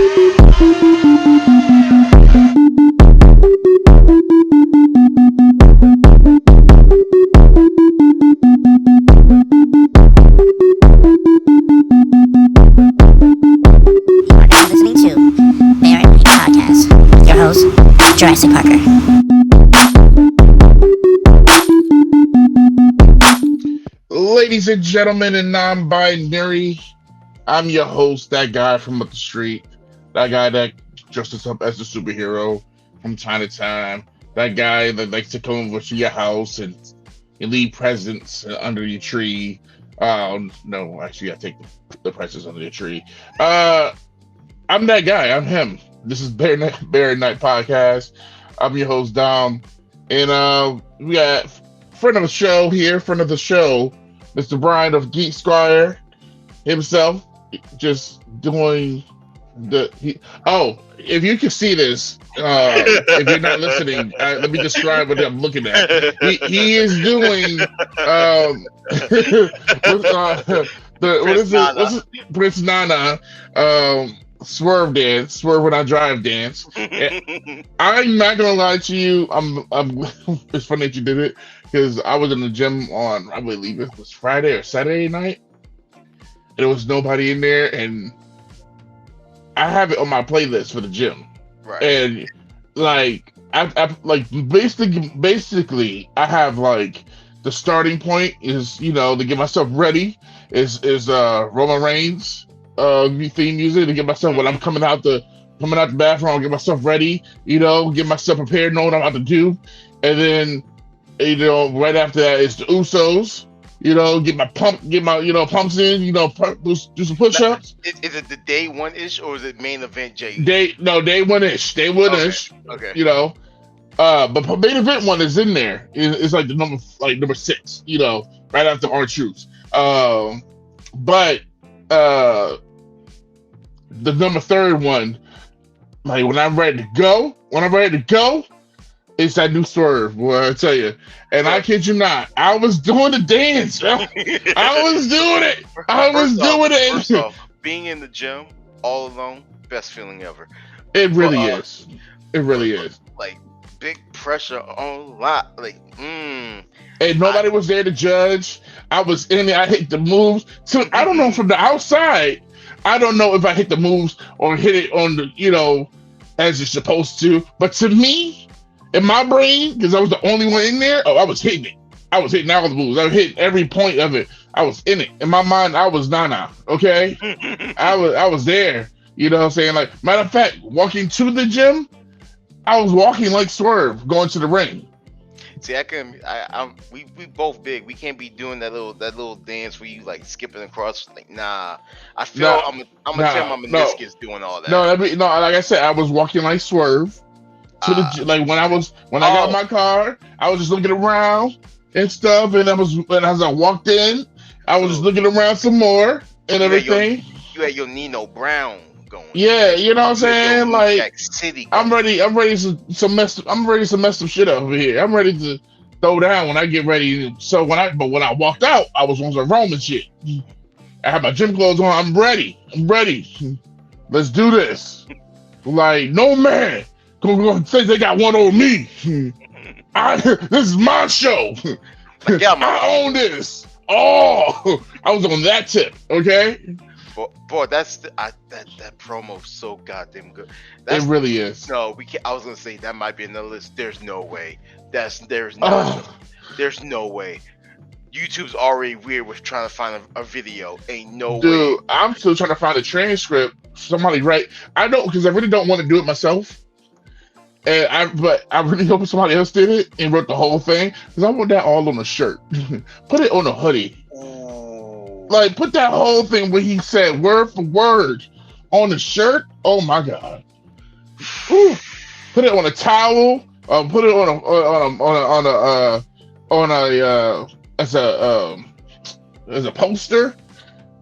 Listening to BearatNight Podcast with your host, Jurassic Parker. Ladies and gentlemen and non-binary, I'm your host, that guy from up the street, that guy that dresses up as a superhero from time to time, that guy that likes to come over to your house and leave presents under your tree. No, actually, I take the presents under your tree. I'm that guy. I'm him. This is BearatNight Podcast. I'm your host, Dom, and we got friend of the show here, friend of the show, Mr. Brian of Geek Squire himself, just doing if you can see this, if you're not listening, let me describe what I'm looking at. He is doing Prince Nana swerve dance, swerve when I drive dance. I'm not gonna lie to you, I'm it's funny that you did it because I was in the gym on, I believe it was Friday or Saturday night. There was nobody in there, and I have it on my playlist for the gym. Right. And like I like basically I have like the starting point is, to get myself ready is Roman Reigns theme music to get myself when I'm coming out the bathroom, get myself ready, get myself prepared, know what I'm about to do. And then right after that is the Usos. Get my pumps in, do some push-ups. Is it the day one-ish or is it main event Jay? Day one-ish. Okay. But main event one is in there. It's like the number 6, right after R-Truth. But the number 3 one, like when I'm ready to go, it's that new swerve, boy, I tell you. And I kid you not, I was doing the dance, bro. I was doing it. First off, being in the gym all alone, best feeling ever. It really is. It really is. Like big pressure on lot. Like, And nobody was there to judge. I was in it. I hit the moves. So I don't know from the outside. I don't know if I hit the moves or hit it on the, as you're supposed to. But to me, in my brain, because I was the only one in there, I was hitting it. I was hitting all the moves. I was hitting every point of it. I was in it. In my mind, I was Nana. Okay, I was there. You know what I'm saying? Like, matter of fact, walking to the gym, I was walking like Swerve going to the ring. See, we both big. We can't be doing that little dance where you like skipping across. Like, nah. I feel I'm gonna feel my meniscus doing all that. No, like I said, I was walking like Swerve. To the like when I got in my car, I was just looking around and stuff, and as I walked in, I was just looking around some more and everything. You had your Nino Brown going. Yeah, you know what I'm saying? Like City I'm ready to mess some shit up over here. I'm ready to throw down when I get ready. So when I walked out, I was on some Roman shit. I had my gym clothes on. I'm ready. Let's do this. Like, no man gonna say they got one on me. This is my show. I own this. Oh, I was on that tip. Okay. Boy, that promo's so goddamn good. It really is. No, we can't. I was gonna say that might be in the list. There's no way. There's no way. YouTube's already weird with trying to find a video. Ain't no way. Dude, I'm still trying to find a transcript. Somebody write. I don't, because I really don't want to do it myself. But I really hope somebody else did it and wrote the whole thing, because I want that all on a shirt. Put it on a hoodie. Ooh. Like, put that whole thing where he said word for word on the shirt. Oh my god. Ooh. Put it on a towel. Put it as a poster.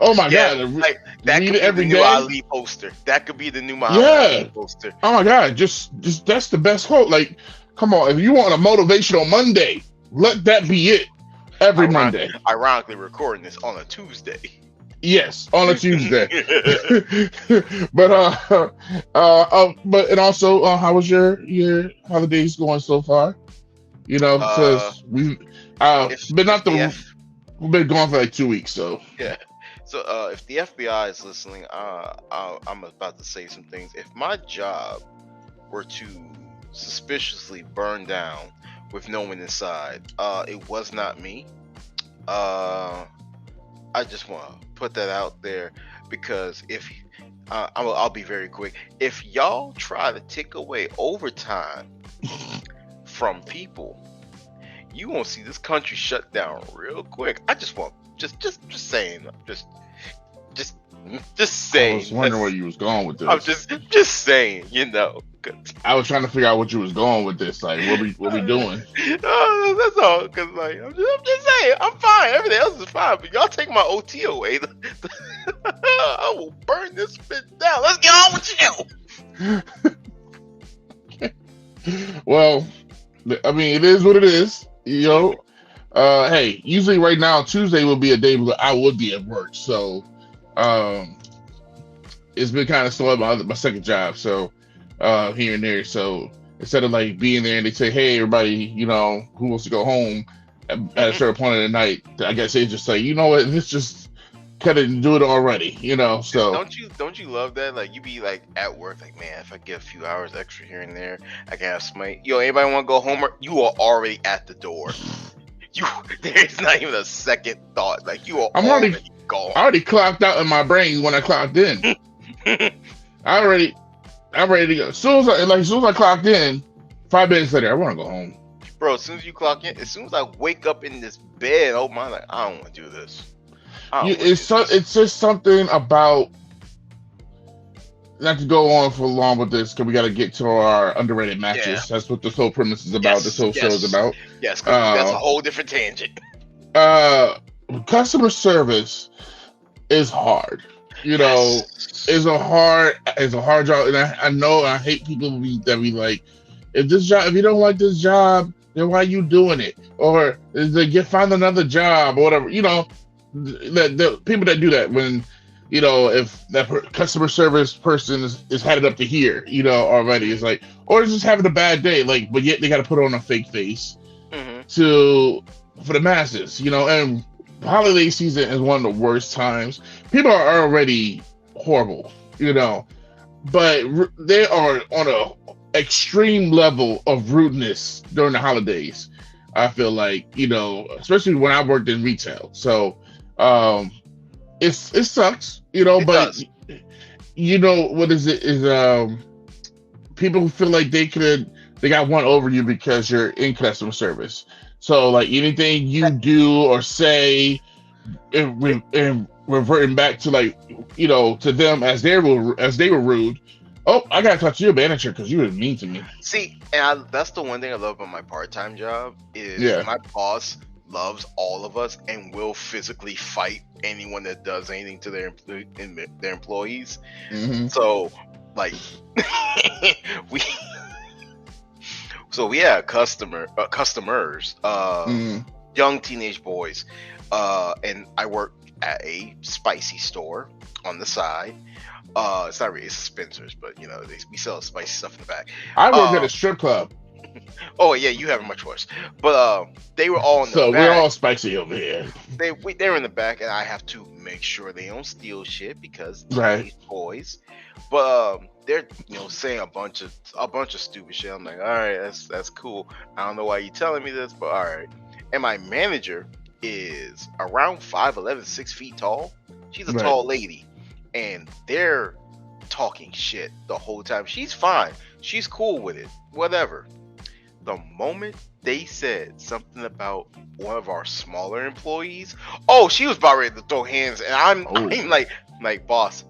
Oh my god! Like, that could be every the new day. Ali poster. That could be the new Ali poster. Oh my god! Just that's the best quote. Like, come on! If you want a motivational Monday, let that be it. Every Monday. Ironically, recording this on a Tuesday. Yes, on a Tuesday. But and also, how was your holidays going so far? You know, uh, because if been if not the the F we've been gone for like 2 weeks, so yeah, so if the FBI is listening, I'm about to say some things. If my job were to suspiciously burn down with no one inside, it was not me. Uh, I just want to put that out there because if I'll be very quick. If y'all try to take away overtime from people, you won't see this country shut down real quick. I just want just saying, just just I was saying. wondering where you was going with I'm this. just saying, you know. 'Cause, I was trying to figure out what you was going with this. Like, what we doing? that's all. Cause like I'm just saying, I'm fine. Everything else is fine. But y'all take my OT away, I will burn this bitch down. Let's get on with you. Well, I mean, it is what it is. You know, hey, usually right now Tuesday would be a day where I would be at work. So, um, it's been kind of slow at my second job. So, here and there. So instead of like being there and they say, hey, everybody, you know, who wants to go home at a certain point of the night, I guess they just say, you know what, let's just cut it and do it already. You know, so Don't you love that? Like you be like at work, like man, if I get a few hours extra here and there, I can have somebody. Yo, anybody want to go home? Or you are already at the door. You there's not even a second thought. Like you are I'm already already gone. I already clocked out in my brain when I clocked in. I'm ready to go. As soon as I clocked in, 5 minutes later, I want to go home. Bro, as soon as you clock in, as soon as I wake up in this bed, oh my, like I don't want to do this. I don't want to do this. It's just something about, not to go on for long with this because we got to get to our underrated matches. Yeah. That's what this whole premise is about. This whole show is about. Yes, because that's a whole different tangent. Customer service is hard. You know, it's a hard job, and I know I hate people that be like, if you don't like this job, then why are you doing it? Or find another job or whatever. You know, the people that do that when, you know, if that customer service person is headed up to here, you know, already, it's like, or just having a bad day, like, but yet they got to put on a fake face for the masses, you know. And holiday season is one of the worst times. People are already horrible, you know, but they are on a extreme level of rudeness during the holidays. I feel like, you know, especially when I worked in retail. So, it sucks, you know, but you know what is people feel like they got one over you because you're in customer service. So like anything you do or say, and reverting back to, like, you know, to them as they were rude. Oh, I gotta talk to your manager because you were mean to me. See, and that's the one thing I love about my part-time job is my boss loves all of us and will physically fight anyone that does anything to their employees. So, like, we had customers, young teenage boys, and I work at a spicy store on the side. It's not really, it's Spencer's, but you know, we sell spicy stuff in the back. I work at a strip club. Oh yeah, you have it much worse. But they were all in the so back. We're all spicy over here. They were in the back, and I have to make sure they don't steal shit because teenage boys. But they're, you know, saying a bunch of stupid shit. I'm like, all right, that's cool. I don't know why you're telling me this, but all right. And my manager is around 5'11", 6 feet tall. She's a tall lady, and they're talking shit the whole time. She's fine. She's cool with it. Whatever. The moment they said something about one of our smaller employees, oh, she was about ready to throw hands, and I'm like, boss,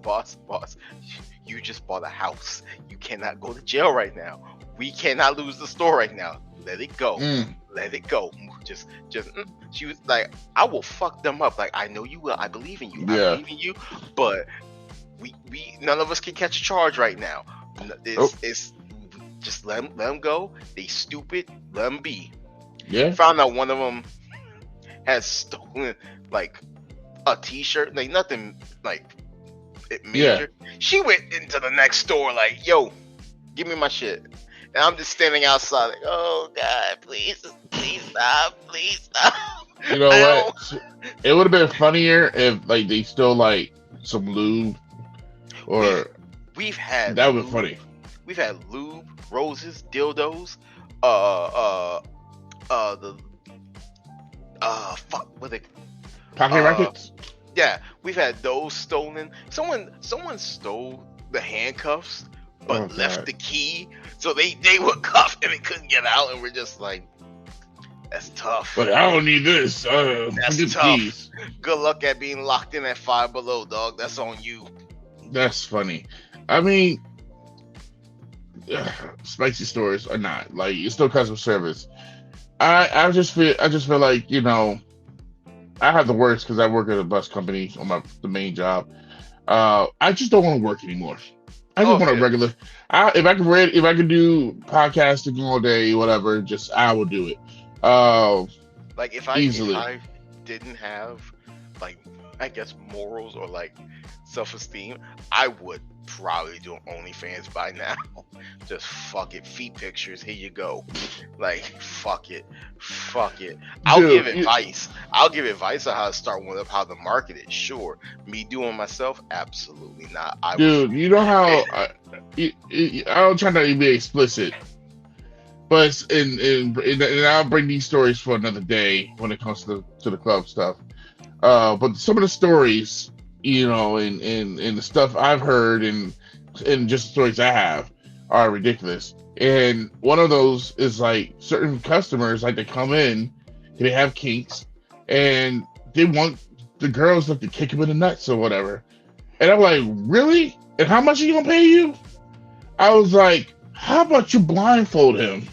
you just bought a house. You cannot go to jail right now. We cannot lose the store right now. Let it go. Let it go. Just. She was like, I will fuck them up. Like, I know you will. I believe in you. I believe in you. But we none of us can catch a charge right now. It's just let them go. They stupid. Let them be. Yeah. Found out one of them has stolen like a T-shirt, like nothing like it major. Yeah. She went into the next store like, "Yo, give me my shit," and I'm just standing outside like, "Oh God, please stop, please stop." You know what? It would have been funnier if like they still like some lube, or we've had that would be funny. We've had lube, roses, dildos, what they pocket rackets. Yeah, we've had those stolen. Someone stole the handcuffs, but left the key, so they were cuffed and they couldn't get out, and we're just like, that's tough. But I don't need this. That's tough. Keys. Good luck at being locked in at Five Below, dog. That's on you. That's funny. I mean, spicy stores are not like, it's still customer service. I just feel like, you know, I have the worst because I work at a bus company on the main job. I just don't want to work anymore. I just want a regular. If I could do podcasting all day, whatever, I will do it. Like if I didn't have like, I guess, morals or like self-esteem, I would probably do OnlyFans by now. Just fuck it, feet pictures, here you go. Like fuck it. I'll give advice on how to start one up, how to market it. Sure, me doing myself, absolutely not. You know how I'll try not to be explicit, but and I'll bring these stories for another day when it comes to the club stuff. But some of the stories, you know, and the stuff I've heard and just the stories I have are ridiculous. And one of those is like certain customers, like they come in, they have kinks, and they want the girls like to kick them in the nuts or whatever. And I'm like, really? And how much are you gonna pay you? I was like, how about you blindfold him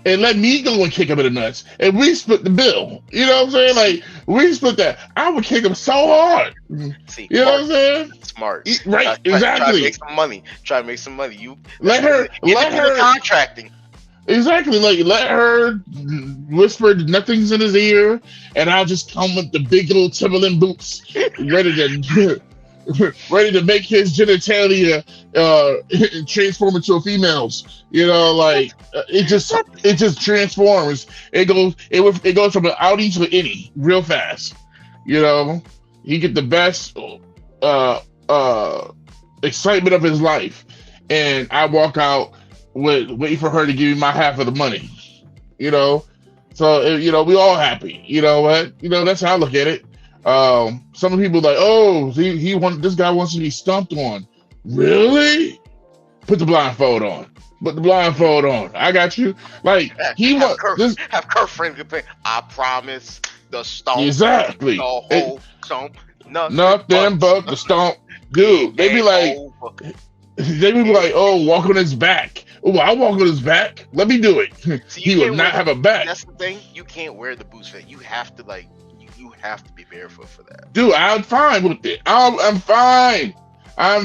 and let me go and kick him in the nuts, and we split the bill? You know what I'm saying? Like, we split that. I would kick him so hard. See, you know what I'm saying? Smart. Right, exactly. Try to make some money. You let her contracting. Exactly. Like, let her whisper nothing's in his ear, and I'll just come with the big little Timberland boots, ready to make his genitalia transform into a female's. You know, like it just transforms. It goes from an outie to an innie real fast. You know, he get the best excitement of his life, and I walk out wait for her to give me my half of the money. You know, so you know, we all happy. You know what? You know, that's how I look at it. Some people like, oh, this guy wants to be stumped on. Really? Put the blindfold on. I got you. Like have Kurt Franklin play. I promise the stomp. Exactly. The whole stomp. Nothing but the stomp. Dude, they be like, oh, walk on his back. Oh, I'll walk on his back. Let me do it. See, he will not have a back. That's the thing. You can't wear the boots fit. You have to you have to be barefoot for that. Dude, I'm fine with it. I'm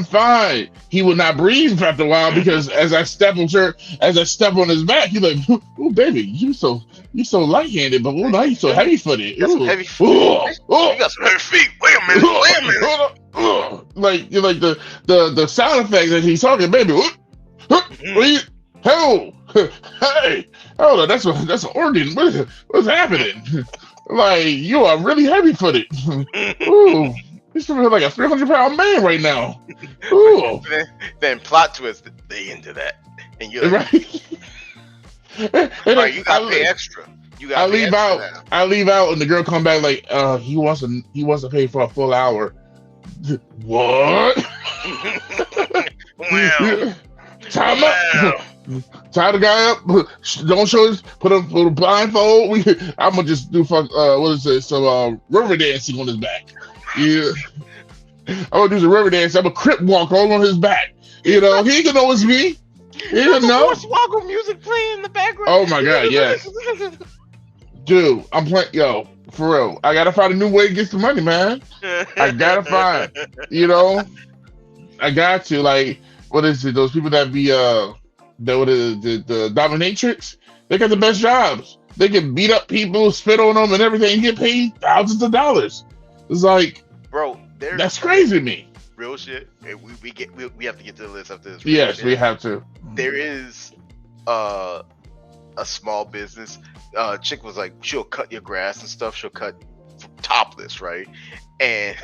fine. He will not breathe after a while because as I step on his back, he's like, "Oh, baby, you so light-handed, but now you so heavy-footed." You got some heavy feet. Wait a minute. Like the sound effects that he's talking, baby. Hey, hold on, that's an organ. What's happening? Like, you are really heavy-footed. Ooh. You feel like a 300-pound man right now. Ooh. Then plot twist, they into that, and you're like, right. You got to pay extra. I leave out, and the girl come back like, he wants to pay for a full hour. What? Well, time up. Tie the guy up. Don't show us. Put a blindfold. I'm gonna just do some river dancing on his back. Yeah, I'm gonna do some river dance. I'm a crip walk all on his back. You know, he ain't gonna know it's me. He don't know. Swaggle music playing in the background. Oh my god, yes. Dude, I'm playing. Yo, for real. I gotta find a new way to get some money, man. I gotta find. You know, I got to. Like, what is it? Those people that be the dominatrix, they got the best jobs. They can beat up people, spit on them, and everything, and get paid thousands of dollars. It's like, bro, that's crazy to me. Real shit. We have to get to the list after this. Yes, we have to. There is a small business. Chick was like, she'll cut your grass and stuff. She'll cut topless, right? And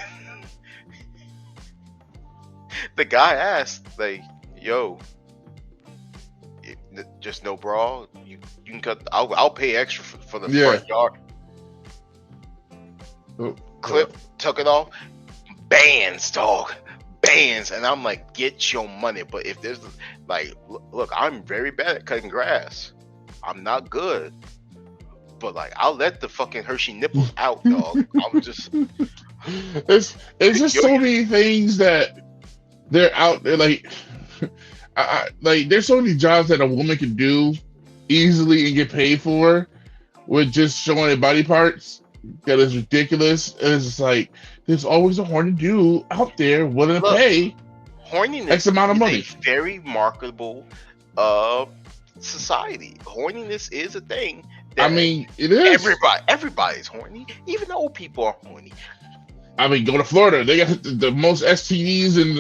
the guy asked, like, "Yo, just no bra? You can cut. I'll pay extra for the front yard." Clip, took it off. Bands, dog. Bands. And I'm like, get your money. But if there's like, look, I'm very bad at cutting grass. I'm not good. But like, I'll let the fucking Hershey nipples out, dog. I'm just it's just so many things that they're out there, like like there's so many jobs that a woman can do easily and get paid for with just showing their body parts that is ridiculous. And it's just like there's always a horny dude out there willing to pay horniness X amount of money. Is a very marketable society. Horniness is a thing. I mean, it is. Everybody's horny. Even the old people are horny. I mean, go to Florida. They got the most STDs, and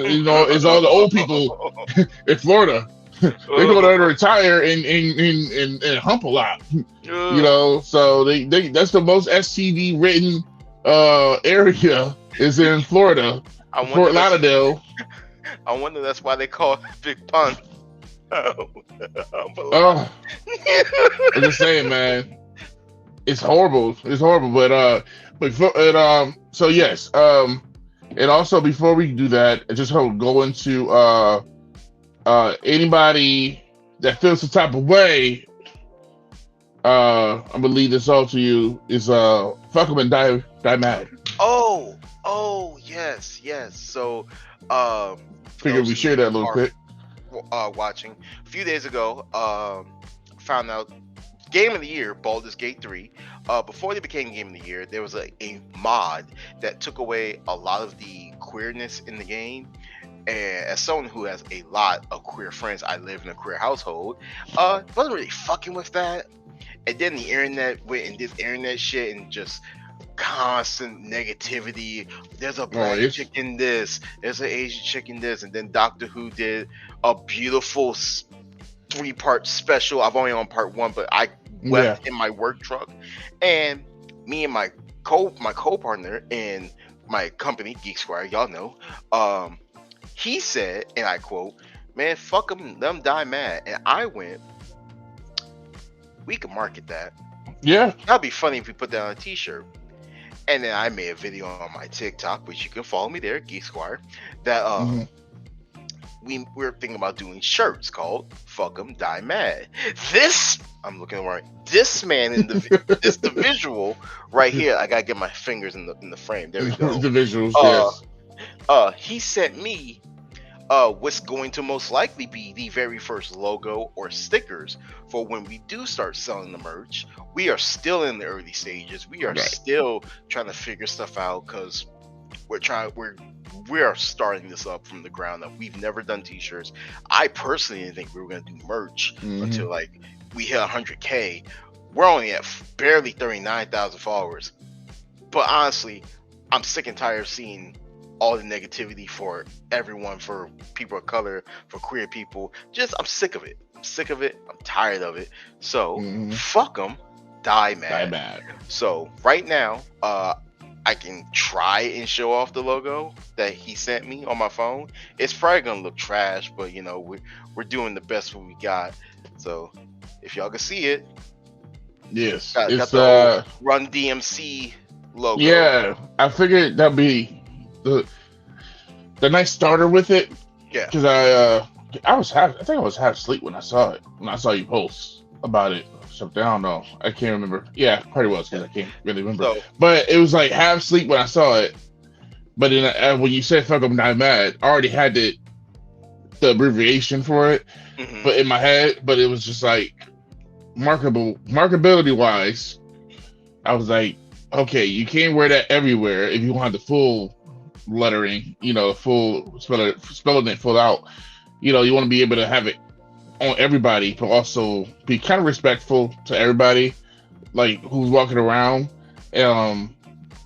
it's all the old people in Florida. They go there to retire and hump a lot. So they that's the most STD ridden area is in Florida, Fort Lauderdale. I wonder that's why they call it Big Pun. I'm just saying, man, it's horrible. It's horrible, so yes, and also before we do that, I just hope go into anybody that feels the type of way. I'm gonna lead this all to you. Is fuck them and die mad. Oh yes. So figured we share that a little quick. Watching a few days ago, found out Game of the Year, Baldur's Gate 3. Before they became Game of the Year, there was a mod that took away a lot of the queerness in the game. And as someone who has a lot of queer friends, I live in a queer household, wasn't really fucking with that. And then the internet went and did internet shit and just constant negativity. There's a black chick in this, there's an Asian chick in this, and then Doctor Who did a beautiful 3-part special. I've only on part 1, but I went in my work truck, and me and my co-partner in my company, Geek Squire, y'all know, he said, and I quote, "Man, fuck them, let them die mad." And I went, we could market that. Yeah, that'd be funny if we put that on a t-shirt. And then I made a video on my TikTok, which you can follow me there, Geek Squire, that we're thinking about doing shirts called "Fuck 'em, Die Mad." This, I'm looking right. This man in the this the visual right here. I gotta get my fingers in the frame. There we go. The visuals. Yes. He sent me what's going to most likely be the very first logo or stickers for when we do start selling the merch. We are still in the early stages. We are still trying to figure stuff out because we are starting this up from the ground up. We've never done t-shirts. I personally didn't think we were going to do merch until like we hit 100K. We're only at barely 39,000 followers. But honestly, I'm sick and tired of seeing all the negativity for everyone, for people of color, for queer people. I'm sick of it. I'm tired of it. So fuck them, die mad. So right now, I can try and show off the logo that he sent me on my phone. It's probably gonna look trash, but we're doing the best what we got. So if y'all can see it, yes, got the Run DMC logo. Yeah, I figured that'd be the nice starter with it. Yeah, because I think I was half asleep when I saw it. When I saw you post about it, something I don't know. I can't remember. Yeah, probably was because I can't really remember. But it was like half asleep when I saw it. But then when you said "fuck 'em, die mad," I already had the abbreviation for it, but in my head. But it was just like markability wise. I was like, okay, you can't wear that everywhere if you want the full lettering, full spelling it full out. You want to be able to have it on everybody, but also be kind of respectful to everybody, like who's walking around.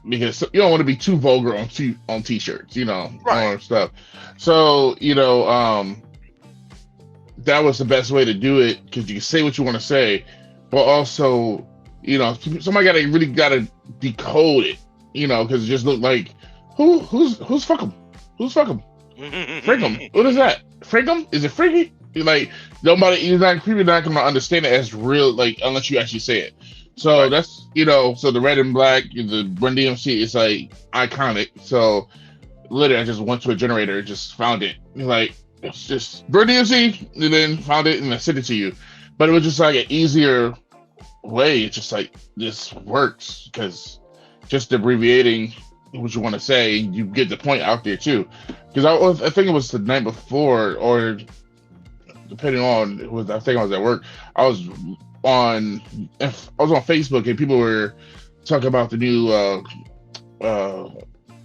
because you don't want to be too vulgar on t-shirts, Right. or stuff. So that was the best way to do it because you can say what you want to say, but also somebody gotta decode it, because it just looked like who's fuck 'em, who's fuck 'em, frig 'em. What is that? Frig 'em? Is it friggy? Like people not gonna understand it as real, like unless you actually say it. So Right. that's so the red and black, the Run DMC is like iconic. So literally, I just went to a generator, just found it. Like it's just Run DMC, and then found it and I sent it to you. But it was just like an easier way. It's just like this works because just abbreviating what you want to say, you get the point out there too. Because I think it was the night before, or depending on I think I was at work. I was on Facebook and people were talking about the new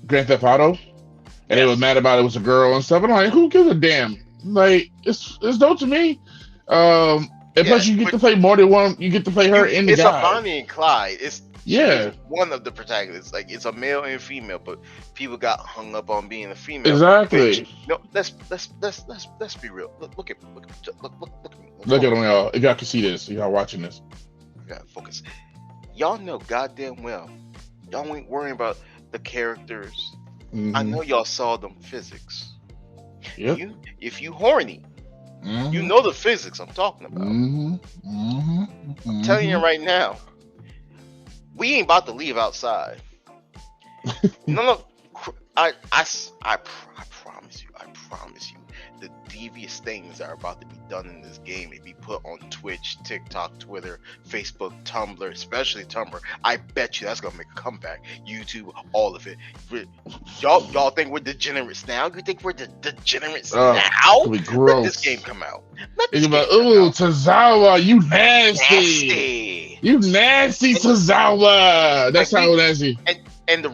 Grand Theft Auto, and they were mad about it was a girl and stuff. And I'm like, who gives a damn? Like it's dope to me. And plus, you get to play more than one. You get to play her and the guy. It's a Bonnie and Clyde. It's one of the protagonists. Like it's a male and female, but people got hung up on being a female. Exactly. Which, no, let's be real. Look at them, y'all. If y'all can see this, y'all watching this. You gotta focus. Y'all know goddamn well. Y'all ain't worrying about the characters. Mm-hmm. I know y'all saw them physics. Yep. If you horny, you know the physics I'm talking about. I'm telling you right now, we ain't about to leave outside. No, I promise you, the devious things that are about to be done in this game and be put on Twitch, TikTok, Twitter, Facebook, Tumblr, especially Tumblr. I bet you that's gonna make a comeback. YouTube, all of it. Y'all think we're degenerates now? You think we're degenerates now? Let this game come out. Ooh, Tozawa, you nasty. You nasty, Tozawa. That's how nasty. And the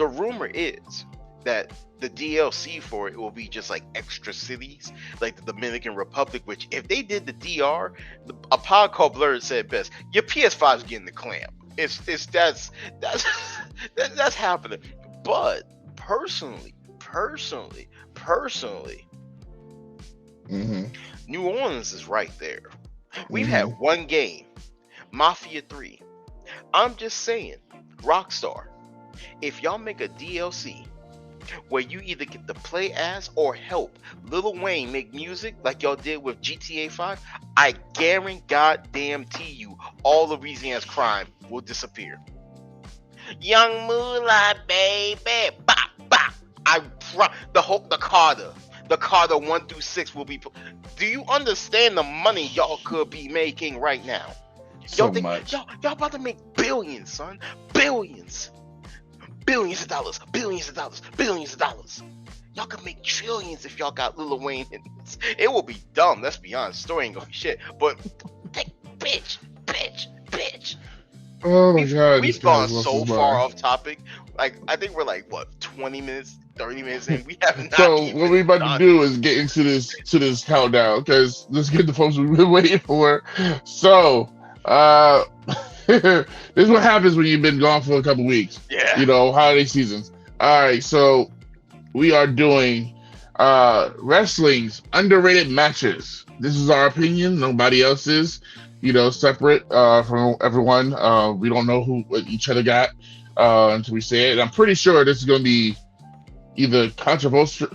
rumor is that the DLC for it will be just like extra cities, like the Dominican Republic. Which, if they did the DR, a pod called Blurred said best. Your PS5 is getting the clamp. That's happening. But personally, New Orleans is right there. We've had one game, Mafia 3. I'm just saying, Rockstar, if y'all make a DLC where you either get to play as or help Lil Wayne make music like y'all did with GTA 5, I guarantee you all Louisiana's crime will disappear. Young Moolah, baby, bop, bop. The Carter 1 through 6 will be. Do you understand the money y'all could be making right now? Much. Y'all about to make billions, son. Billions of dollars. Y'all could make trillions if y'all got Lil Wayne in this. It will be dumb. Let's be honest. The story ain't gonna be shit. But bitch. Oh my god. We've gone so far off topic. Like, I think we're like, what, 20 minutes, 30 minutes in? We have not. So what we about to do is get into this countdown, because let's get the folks we've been waiting for. So this is what happens when you've been gone for a couple weeks. Yeah. Holiday seasons. All right, so we are doing wrestling's underrated matches. This is our opinion. Nobody else's. Separate from everyone. We don't know what each other got until we say it. And I'm pretty sure this is going to be either controversial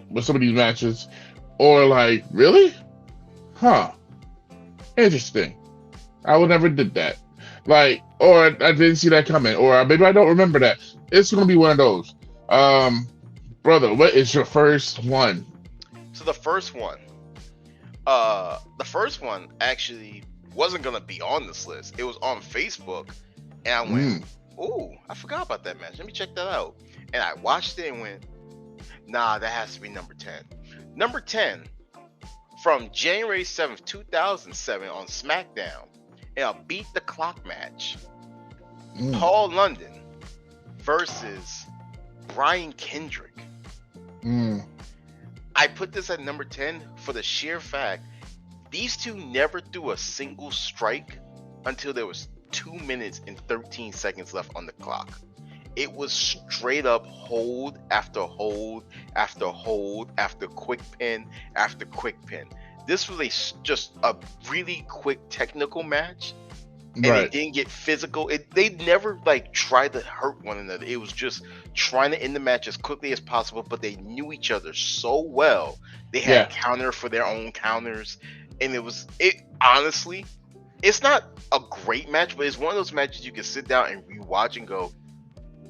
with some of these matches, or like, really? Huh. Interesting. I would never did that. Like, or I didn't see that coming, or maybe I don't remember that. It's going to be one of those. Brother, what is your first one? So the first one actually wasn't gonna be on this list. It was on Facebook, and I went, "Ooh, I forgot about that match. Let me check that out." And I watched it and went, "Nah, that has to be number 10." Number 10 from January 7th, 2007 on SmackDown, in a Beat the Clock match. Paul London versus Brian Kendrick. I put this at number 10 for the sheer fact these two never threw a single strike until there was 2 minutes and 13 seconds left on the clock. It was straight up hold after hold after hold after quick pin after quick pin. This was just a really quick technical match, and it didn't get physical. They never like tried to hurt one another. It was just trying to end the match as quickly as possible. But they knew each other so well. They had counter for their own counters, and honestly, it's not a great match, but it's one of those matches you can sit down and rewatch and go,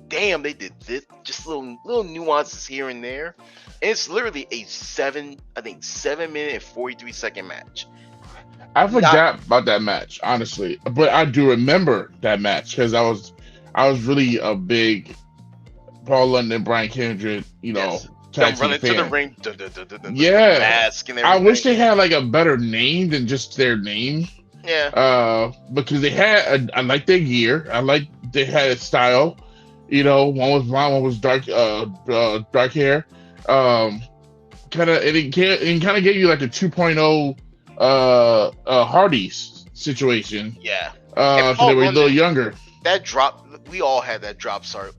damn, they did this, just little nuances here and there. And it's literally a 7 minute and 43 second match. I forgot about that match, honestly, but I do remember that match because I was really a big Paul London, Brian Kendrick, them running to the ring, yeah. Mask and everything. I wish they had like a better name than just their name. Yeah. Because they had, I like their gear. I like they had a style. One was blonde, one was dark hair. Kind of, it kind of gave you like a 2.0 Hardy's situation. Yeah. Because they were a little younger. That drop, we all had that drop salt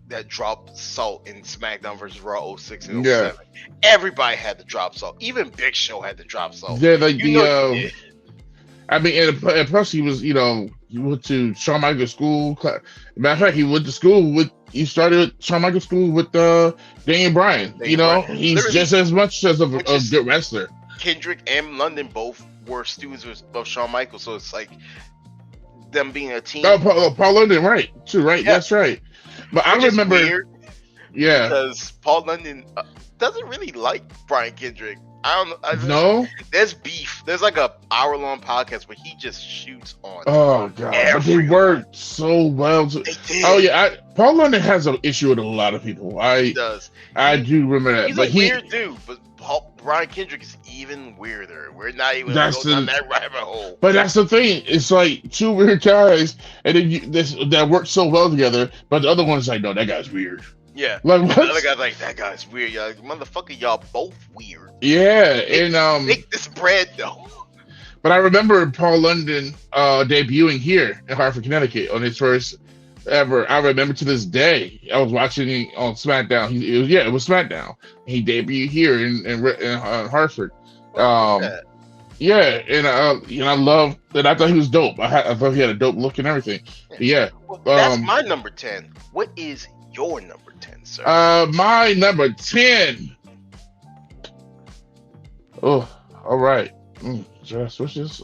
in SmackDown versus Raw 06 and 07. Yeah. Everybody had the drop salt. Even Big Show had the drop salt. Yeah, like I mean, and plus he was, he went to Shawn Michaels school. Matter of fact, he started at Shawn Michaels school with Daniel Bryan. He's literally, just as much as a good wrestler. Kendrick and London both were students of Shawn Michaels, so it's like them being a team. Oh, Paul London, right? Too, right? Yeah. That's right. But I remember, weird, because Paul London doesn't really like Brian Kendrick. I don't know. No, there's beef. There's like a hour-long podcast where he just shoots on. Oh god, but they worked so well. They did. Oh yeah, Paul London has an issue with a lot of people. He does. I do remember that. He's a weird dude, but Brian Kendrick is even weirder. We're not even going down that rabbit hole. But that's the thing. It's like two weird guys, and then that work so well together. But the other one's like, no, that guy's weird. Yeah. Like what? The other guy's like, that guy's weird. Y'all, motherfucker, y'all both weird. Yeah, make this bread though. But I remember Paul London debuting here in Hartford, Connecticut on his first ever. I remember to this day. I was watching it on SmackDown. It was SmackDown. He debuted here in Hartford. Yeah, and I love that. I thought he was dope. I thought he had a dope look and everything. Yeah. Well, that's my number 10. What is your number 10, sir? My number 10. Oh, all right. Just switch this.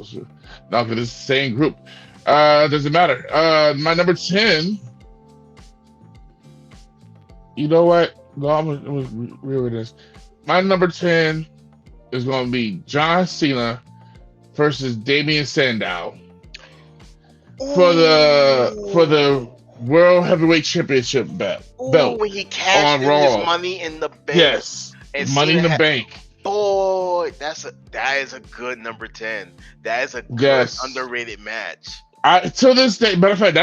No, because it's the same group. Doesn't matter. My number 10. You know what? No, I'm gonna read this. My number 10 is going to be John Cena versus Damien Sandow for the World Heavyweight Championship belt. When he cashed in his Money in the Bank. Yes, and Money in the Bank. Boy, that is a good number 10. That is a good underrated match. To this day, matter of fact,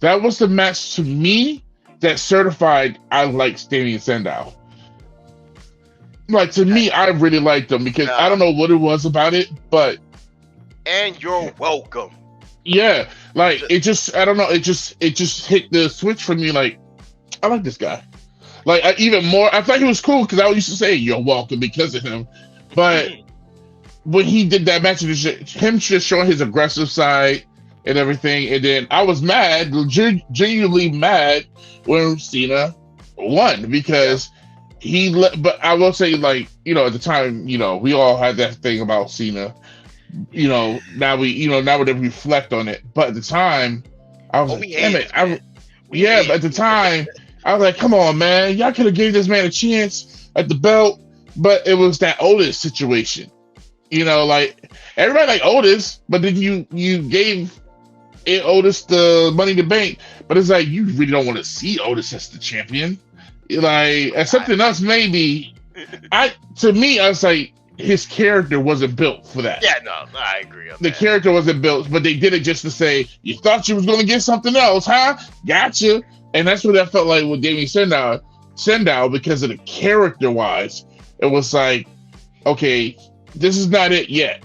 that was the match to me that certified I liked Damien Sandow. Like, to me, I really liked him because I don't know what it was about it, but... And you're welcome. Yeah, like, it just, I don't know, it just hit the switch for me, like, I like this guy. Like, even more, I thought he was cool because I used to say, you're welcome because of him. But when he did that match, him just showing his aggressive side and everything, and then I was mad, genuinely mad when Cena won because... but I will say, like, at the time, we all had that thing about Cena. Now we reflect on it. But at the time, I was like, damn it. But at the time, I was like, come on, man. Y'all could have gave this man a chance at the belt. But it was that Otis situation. Like, everybody like Otis, but then you gave Otis the Money in the Bank. But it's like, you really don't want to see Otis as the champion. Like, and something else maybe. To me, I was like, his character wasn't built for that. Yeah, no, I agree on the that. Character wasn't built, but they did it just to say, you thought you was going to get something else, huh? Gotcha. And that's what I felt like with Damien Sandow, because of the character-wise. It was like, okay, this is not it yet.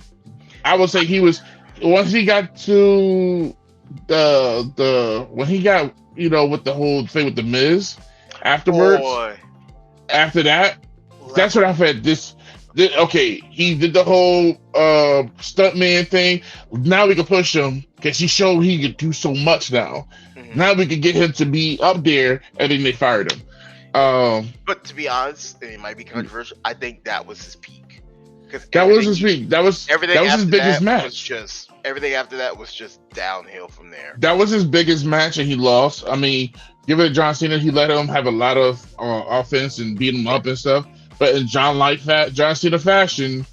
I would say he was, once he got to the when he got with the whole thing with the Miz afterwards. Boy. After that, that's what I felt. Okay, he did the whole stuntman thing. Now we can push him because he showed he could do so much now. Mm-hmm. Now we can get him to be up there, and then they fired him. But to be honest, and it might be controversial, I think that was his peak. That was his peak. That was his biggest match. Everything after that was just downhill from there. That was his biggest match, and he lost. I mean, give it to John Cena. He let him have a lot of offense and beat him up and stuff. But in John Cena fashion,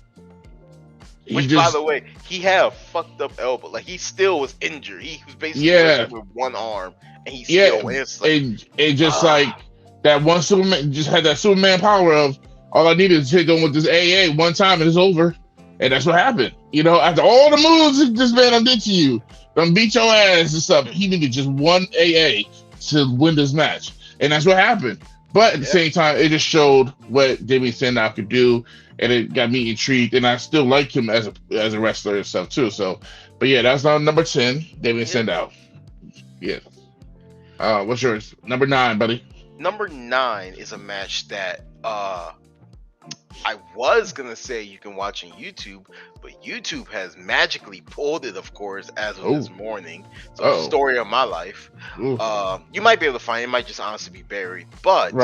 by the way, he had a fucked up elbow. Like, he still was injured. He was basically with one arm, and he still was. Like that one Superman just had that Superman power of all I needed is hit them with this AA one time and it's over. And that's what happened. After all the moves this man did to you, done beat your ass and stuff, he needed just one AA to win this match. And that's what happened. But at the same time, it just showed what Damien Sandow could do, and it got me intrigued. And I still like him as a wrestler and stuff too. So, but yeah, that's number 10, Damien Sandow. Yeah. What's yours? Number 9, buddy. Number 9 is a match that I was gonna say you can watch on YouTube, but YouTube has magically pulled it, of course, as of this morning. So the story of my life. You might be able to find it. It might just honestly be buried, but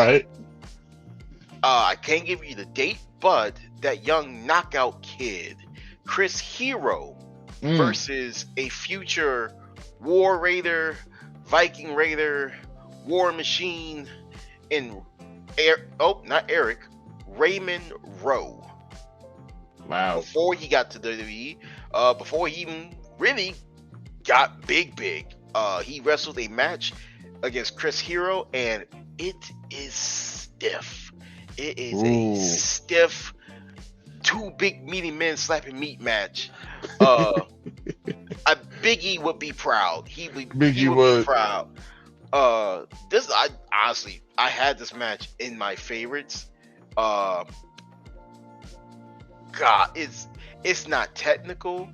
I can't give you the date. But that young knockout kid, Chris Hero, versus a future War Raider, Viking Raider, War Machine, not Eric. Raymond Rowe. Wow. Before he got to WWE, before he even really got big, he wrestled a match against Chris Hero, and it is stiff. It is a stiff, two big meaty men slapping meat match. Biggie would be proud. He would be proud. I had this match in my favorites. God, it's not technical,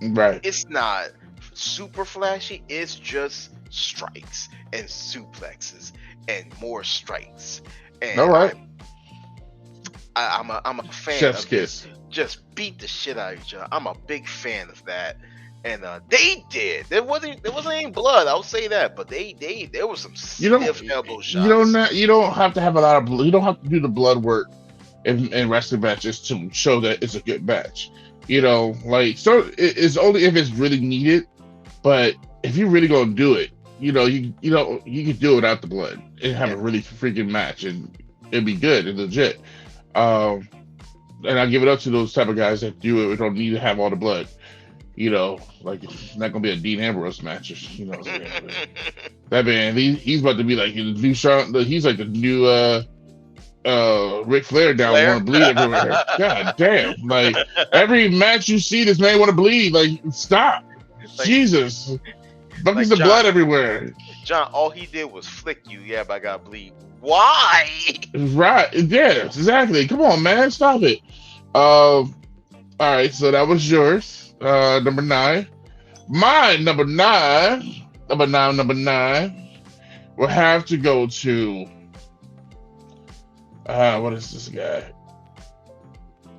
right? It's not super flashy. It's just strikes and suplexes and more strikes. And all right, I'm a fan. Chef's of kiss. Just beat the shit out of each other. I'm a big fan of that. And they did. There wasn't any blood. I'll say that, but there was some stiff elbow shots. You don't have to have a lot of blood. You don't have to do the blood work in wrestling matches to show that it's a good match. So it's only if it's really needed. But if you're really gonna do it, you can do it without the blood and have a really freaking match, and it'd be good and legit. And I give it up to those type of guys that do it. We don't need to have all the blood. It's not gonna be a Dean Ambrose match. That man, he's about to be like the new Sean. He's like the new Ric Flair down, want to bleed everywhere. God damn! Like every match you see, this man want to bleed. Like stop, Jesus! Buckets of blood everywhere. John, all he did was flick you. Yeah, but I got bleed. Why? Right? Yeah, exactly. Come on, man, stop it. All right, so that was yours. Number 9. My number 9 will have to go to what is this guy?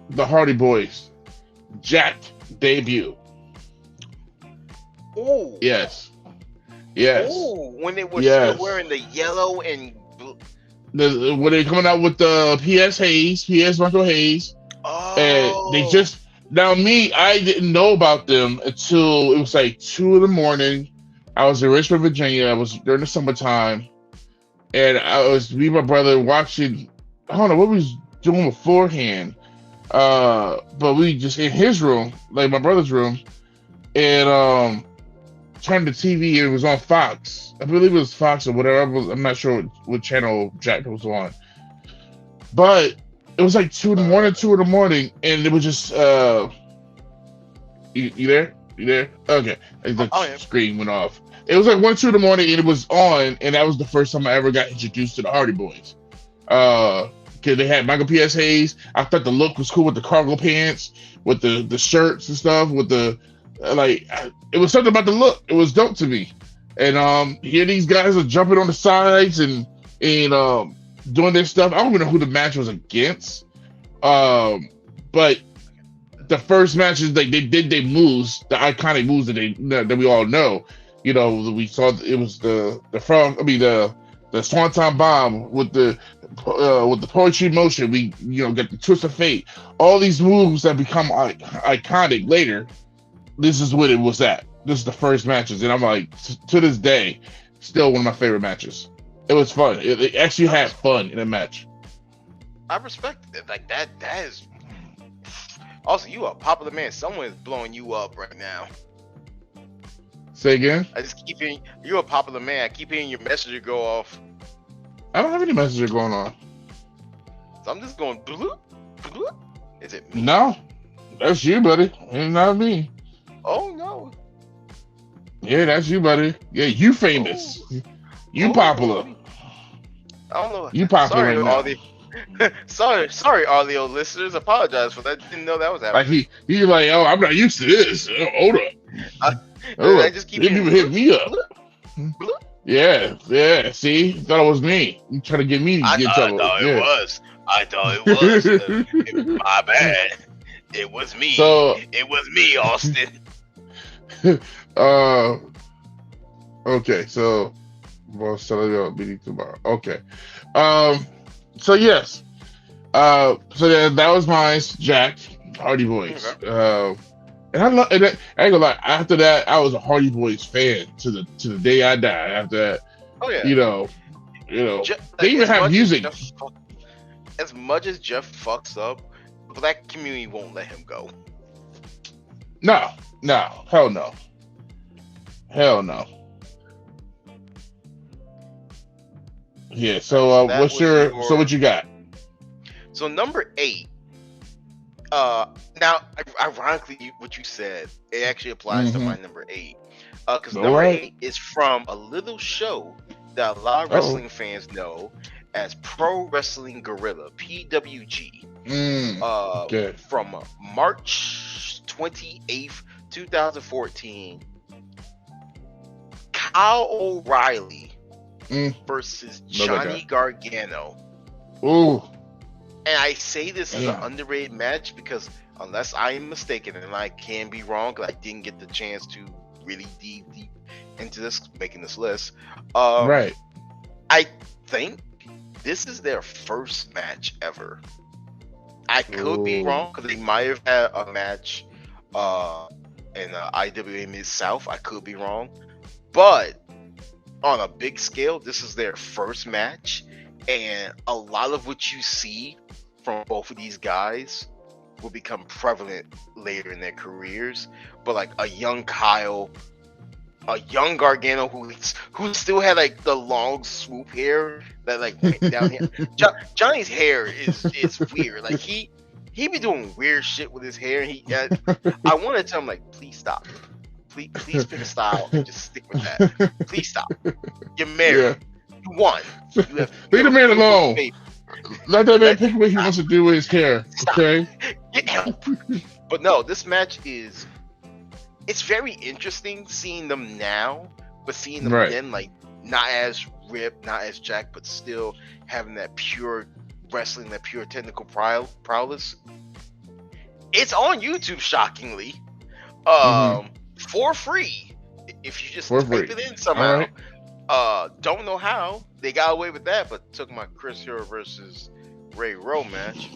The Hardy Boys. Jack debut. Ooh. Yes. Ooh, when they were still wearing the yellow and blue. When they coming out with the PS Michael Hayes. Oh. And they just I didn't know about them until it was like 2 a.m. I was in Richmond, Virginia. I was during the summertime, and I was me and my brother watching. I don't know what we was doing beforehand, but we just in his room, like my brother's room, and turned the TV. And it was on Fox. I believe it was Fox or whatever. I'm not sure what channel Jack was on, but it was like 2 a.m, and it was just you there? You there? Okay. The screen went off. It was like 1, 2 a.m, and it was on, and that was the first time I ever got introduced to the Hardy Boys. Because they had Michael P.S. Hayes. I thought the look was cool with the cargo pants, with the shirts and stuff, with the Like it was something about the look. It was dope to me. And here these guys are jumping on the sides and doing their stuff. I don't even know who the match was against. But the first match is like they did their moves, the iconic moves that we all know. You know, we saw it was the Swanton Bomb with the poetry motion. We get the twist of fate. All these moves that become iconic later. This is what it was at. This is the first matches, and I'm like, to this day, still one of my favorite matches. It was fun. It actually had fun in a match. I respect it. Like that is. Also, you a popular man. Someone is blowing you up right now. Say again? I just keep hearing you're a popular man. I keep hearing your messenger go off. I don't have any messenger going on. So I'm just going bloop, bloop. Is it me? No, that's you, buddy. It's not me. Oh no. Yeah, that's you, buddy. Yeah, you famous. Oh. You popular. I don't know. You popular sorry, right all the sorry, audio listeners. Apologize for that. Didn't know that was happening. Like he's like, oh, I'm not used to this. Hold up. I just keep people hit me up. Yeah. See, thought it was me. You trying to get me to get trouble? I thought it was. My bad. It was me. It was me, Austin. Okay. So, we'll sell it out meeting tomorrow. Okay. So yes. So that was mine, Jack, Hardy Boys. Okay. And I love. And I ain't gonna lie. After that, I was a Hardy Boys fan to the day I died. After that, oh yeah. They even have music. As much as Jeff fucks up, the black community won't let him go. No, hell no. Yeah. So what you got? So number 8. Now, ironically, what you said, it actually applies to my number 8. Because number 8 is from a little show that a lot of wrestling fans know as Pro Wrestling Guerrilla, PWG. Okay. From March 28th, 2014. Kyle O'Reilly versus Johnny Gargano. Ooh. And I say this is an underrated match because, unless I am mistaken, and I can be wrong because I didn't get the chance to really deep into this, making this list. Right. I think this is their first match ever. I could be wrong because they might have had a match in IWA Mid-South. I could be wrong. But on a big scale, this is their first match. And a lot of what you see from both of these guys will become prevalent later in their careers. But like a young Kyle, a young Gargano who still had like the long swoop hair that like went down here. Johnny's hair is weird. Like he be doing weird shit with his hair. I want to tell him like, please stop. Please pick a style and just stick with that. Please stop. You're married. Yeah. You won. Leave the man alone. Let that man pick what he wants to do with his hair. Stop. Okay. Get help. But no, this match it's very interesting seeing them now, but seeing them then, like, not as ripped, not as jacked, but still having that pure wrestling, that pure technical prowess. It's on YouTube, shockingly, for free. If you just type it in somehow. Don't know how they got away with that, but took my Chris Hero versus Ray Rowe match.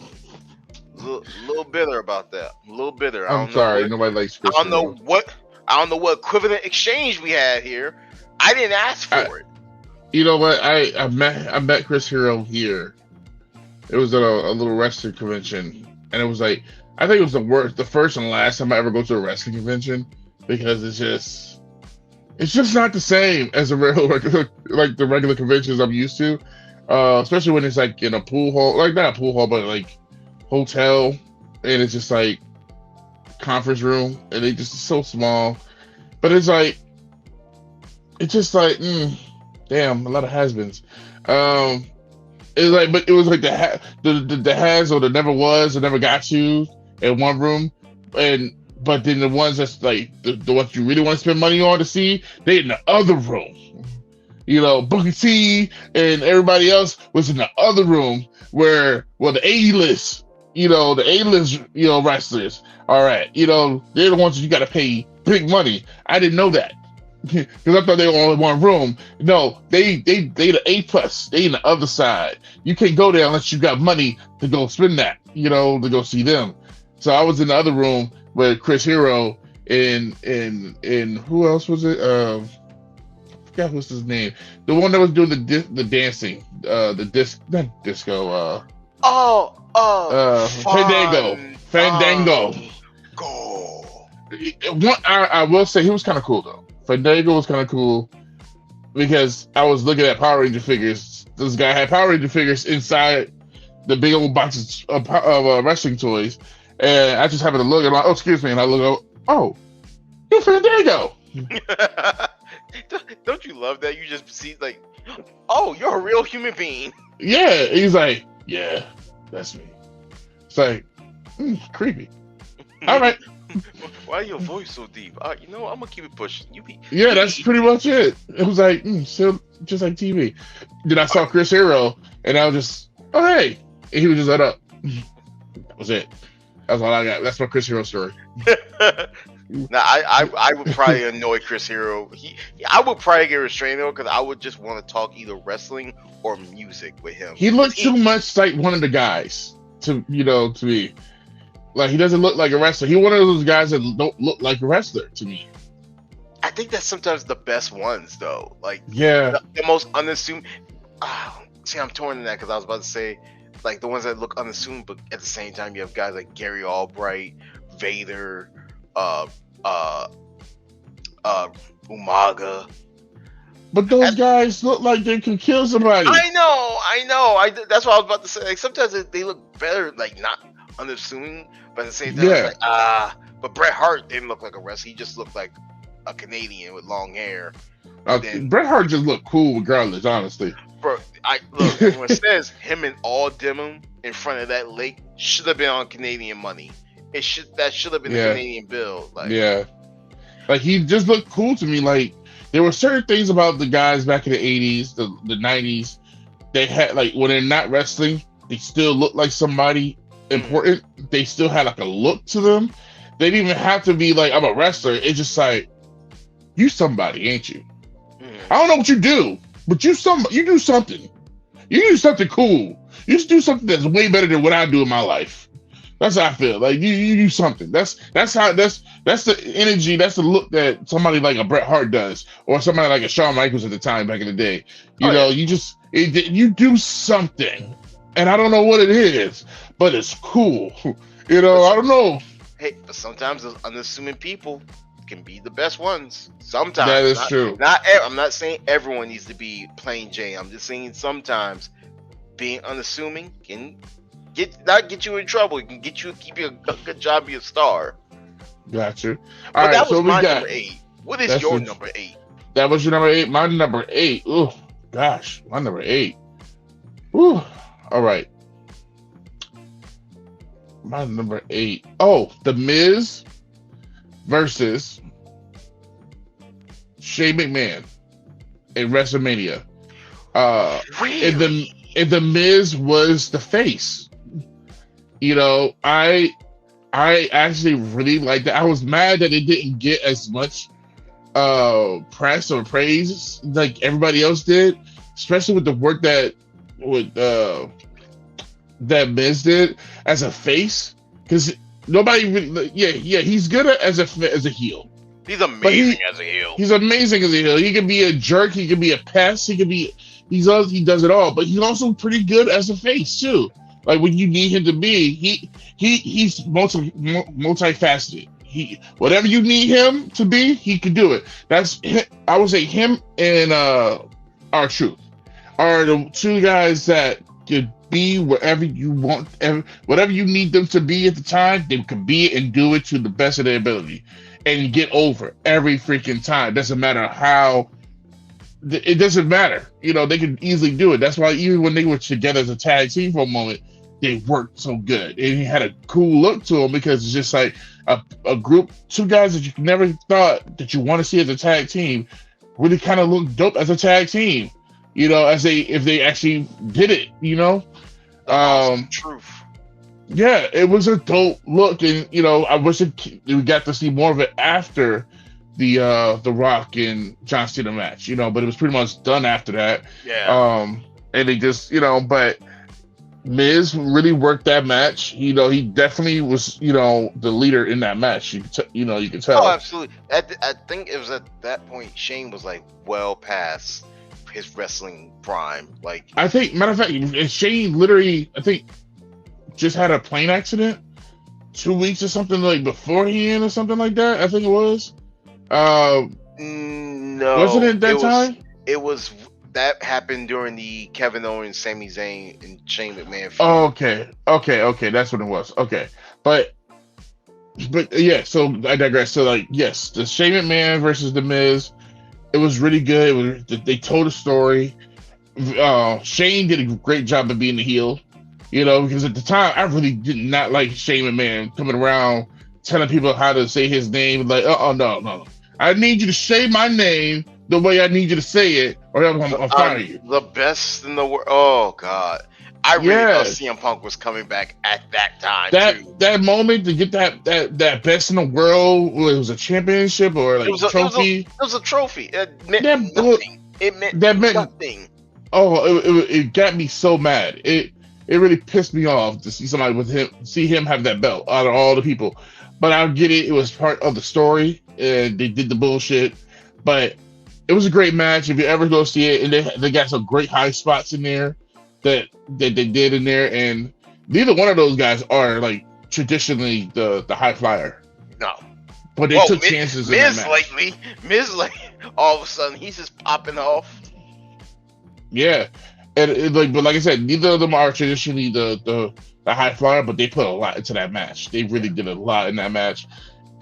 Little bitter about that. A little bitter. I'm sorry, nobody likes Chris Hero. I don't know what equivalent exchange we had here. I didn't ask for it. You know what? I met Chris Hero here. It was at a little wrestling convention, and it was like, I think it was the first and last time I ever go to a wrestling convention, because it's just not the same as the regular conventions I'm used to, especially when it's like in a pool hall, like not a pool hall, but like hotel, and it's just like conference room, and they just so small. But it's just like, damn, a lot of has-beens. It's like, but it was like the has or the never was or never got you in one room, and But then the ones that's like the ones you really want to spend money on to see, they in the other room. You know, Booker T and everybody else was in the other room where, well, the A-list, the A-list, wrestlers. All right, they're the ones that you got to pay big money. I didn't know that because I thought they were all in one room. No, they the A+. They in the other side. You can't go there unless you got money to go spend that. To go see them. So I was in the other room with Chris Hero and who else was it? I forgot what's his name. The one that was doing the dancing, not disco. Fandango. Go. I will say he was kind of cool though. Fandango was kind of cool because I was looking at Power Ranger figures. This guy had Power Ranger figures inside the big old boxes of wrestling toys, and I just happened to look and I'm like, oh, excuse me, and I look, oh, you're Fandango. Don't you love that? You just see like, oh, you're a real human being. Yeah, he's like, yeah, that's me. It's like, creepy. All right. Why your voice so deep? I'm gonna keep it pushing. Yeah, that's pretty much it. It was like, still just like TV. Then I saw Chris Hero, and I was just, oh hey, and he was just let up. That was it. That's all I got. That's my Chris Hero story. Now, I would probably annoy Chris Hero. I would probably get restrained though, because I would just want to talk either wrestling or music with him. He looked too much like one of the guys to me. Like, he doesn't look like a wrestler. He's one of those guys that don't look like a wrestler to me. I think that's sometimes the best ones though. Like, yeah, the most unassuming. See, I'm torn in that because I was about to say like the ones that look unassuming, but at the same time you have guys like Gary Albright, Vader, Umaga. But those guys look like they could kill somebody. I know. That's what I was about to say. Like, sometimes they look better, like not unassuming, but at the same time, it's like, But Bret Hart didn't look like a wrestler. He just looked like a Canadian with long hair. Bret Hart just looked cool regardless, honestly. Bro, look, everyone says him and all Dimon in front of that lake should have been on Canadian money. That should have been a Canadian bill. Like, yeah. Like, he just looked cool to me. Like, there were certain things about the guys back in the 80s, the 90s, they had, like, when they're not wrestling, they still look like somebody important. They still had, like, a look to them. They didn't even have to be like, I'm a wrestler. It's just like, you somebody, ain't you? I don't know what you do, but you do something. You do something cool. You just do something that's way better than what I do in my life. That's how I feel. Like, you do something. That's the energy. That's the look that somebody like a Bret Hart does, or somebody like a Shawn Michaels at the time back in the day. You do something, and I don't know what it is, but it's cool. I don't know. Hey, but sometimes those unassuming people can be the best ones. Sometimes that is true. I'm not saying everyone needs to be plain Jane. I'm just saying sometimes being unassuming can not get you in trouble. It can keep you a good job, be a star. Got you. All right, that was my number 8. What is your number 8? That was your number 8. My number 8. Oh gosh, my number 8. Ooh. All right. My number 8. Oh, The Miz versus Shane McMahon in WrestleMania. Really? If the Miz was the face. I actually really liked that. I was mad that it didn't get as much press or praise like everybody else did, especially with the work that Miz did as a face, because nobody really, he's good as a heel. He's amazing as a heel. He's amazing as a heel. He can be a jerk. He can be a pest. He does it all. But he's also pretty good as a face too. Like, when you need him to be, he's multifaceted. Whatever you need him to be, he can do it. I would say him and R-Truth are the two guys that could be wherever you want, whatever you need them to be at the time. They can be it and do it to the best of their ability, and get over every freaking time. Doesn't matter how. It doesn't matter. They can easily do it. That's why even when they were together as a tag team for a moment, they worked so good, and he had a cool look to him because it's just like a group, two guys that you never thought that you want to see as a tag team, really kind of look dope as a tag team. As if they actually did it. Truth. Yeah, it was a dope look, and I wish we got to see more of it after the Rock and John Cena match, but it was pretty much done after that. Yeah. And they just, but Miz really worked that match. He definitely was, the leader in that match. You could tell. Oh, absolutely. I think it was at that point Shane was like well past his wrestling prime. Like, I think, matter of fact, Shane literally, I think, just had a plane accident 2 weeks or something like beforehand or something like that. I think it was. No, wasn't it that time? It was that happened during the Kevin Owens, Sami Zayn, and Shane McMahon feud. Oh, okay, that's what it was. Okay, but yeah. So I digress. So yes, the Shane McMahon versus the Miz, it was really good. They told a story. Shane did a great job of being the heel. Because at the time I really did not like Shane McMahon coming around telling people how to say his name. Like, no. I need you to say my name the way I need you to say it, or I'll fire you. The best in the world. Oh God, I really thought CM Punk was coming back at that time. That moment to get that best in the world, it was a championship or like a trophy. It was a trophy. It meant nothing. It meant nothing. Oh, it got me so mad. It really pissed me off to see him have that belt out of all the people. But I get it. It was part of the story, and they did the bullshit. But it was a great match. If you ever go see it, and they got some great high spots in there that they did in there. And neither one of those guys are like traditionally the high flyer. No. But they took chances in that match. Miz, all of a sudden, he's just popping off. Yeah. And but like I said, neither of them are traditionally the high flyer, but they put a lot into that match. They really did a lot in that match,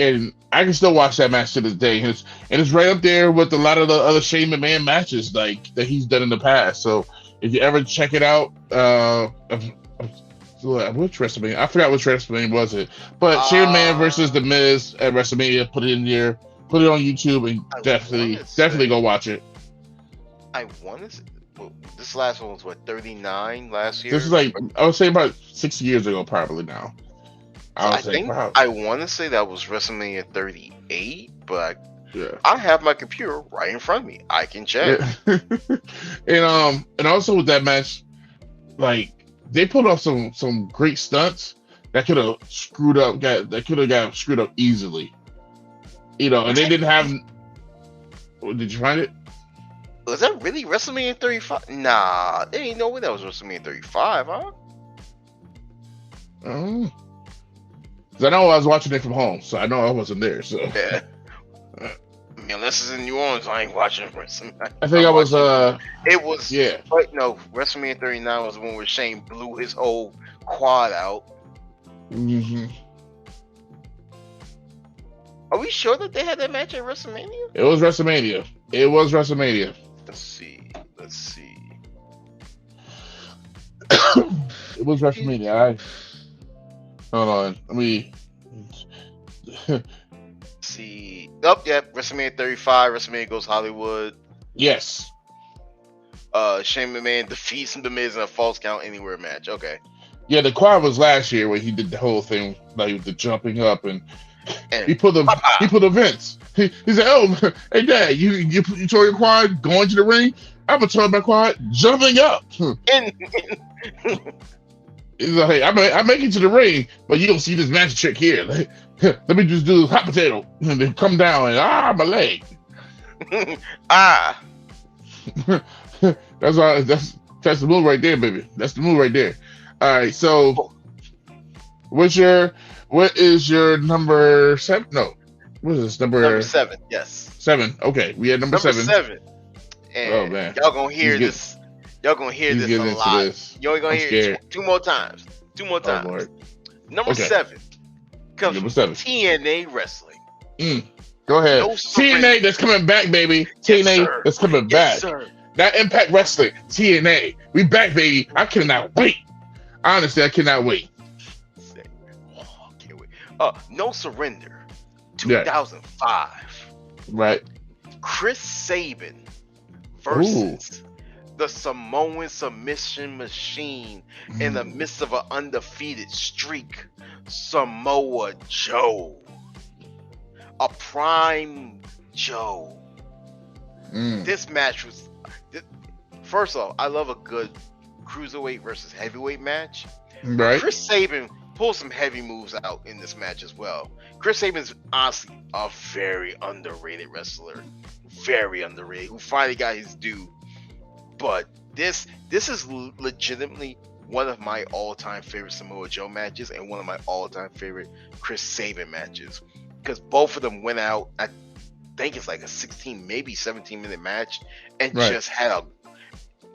and I can still watch that match to this day. And it's right up there with a lot of the other Shane McMahon matches that he's done in the past. So if you ever check it out, which WrestleMania? I forgot which WrestleMania was it, but Shane McMahon versus The Miz at WrestleMania. Put it in there, put it on YouTube, and definitely go watch it. I want to. This last one was 39 last year. This is I would say about 6 years ago, probably now. I want to say that was WrestleMania 38, but I have my computer right in front of me. I can check. Yeah. and also with that match, they pulled off some great stunts that could have got screwed up easily. And they didn't have. Did you find it? Was that really WrestleMania 35? Nah, there ain't no way that was WrestleMania 35, huh? Because I know I was watching it from home, so I know I wasn't there. So yeah. Unless it's in New Orleans, I ain't watching WrestleMania. I think I was. It was. Yeah. But no, WrestleMania 39 was the one where Shane blew his whole quad out. Mm-hmm. Are we sure that they had that match at WrestleMania? It was WrestleMania. Let's see. It was WrestleMania. Hold on. Let me see. Oh, yeah. WrestleMania 35. WrestleMania Goes Hollywood. Yes. Shane McMahon defeats The Miz in a false count anywhere match. Okay. Yeah, the quad was last year where he did the whole thing, like the jumping up and he put the Vince. He said, "Oh, hey Dad, you tore your quad going to the ring. I'm gonna tore my quad jumping up." He's like, "Hey, I make it to the ring, but you don't see this magic trick here. Let me just do hot potato and then come down and my leg." That's the move right there, baby. That's the move right there. All right, so what is your number 7? No. What is this? Number 7, yes. 7. Okay. We had number 7. And oh man. Y'all gonna hear this. Y'all gonna hear this a lot. You're only gonna hear it two more times. Oh, number 7 comes from TNA Wrestling. Go ahead. TNA that's coming back, baby. TNA that's coming back. Sir. That Impact Wrestling. TNA. We back, baby. I cannot wait. Honestly, I cannot wait. Oh, can't wait. No Surrender, Yeah. 2005. Right. Chris Sabin Ooh. versus the Samoan submission machine in the midst of an undefeated streak, Samoa Joe. A prime Joe. This match was... First off, I love a good cruiserweight versus heavyweight match. Right. Chris Sabin pulled some heavy moves out in this match as well. Chris Sabin's honestly a very underrated wrestler. Very underrated. Who finally got his due. But this is legitimately one of my all-time favorite Samoa Joe matches and one of my all-time favorite Chris Sabin matches. Because both of them went out, I think it's like a 16, maybe 17-minute match, and just had a...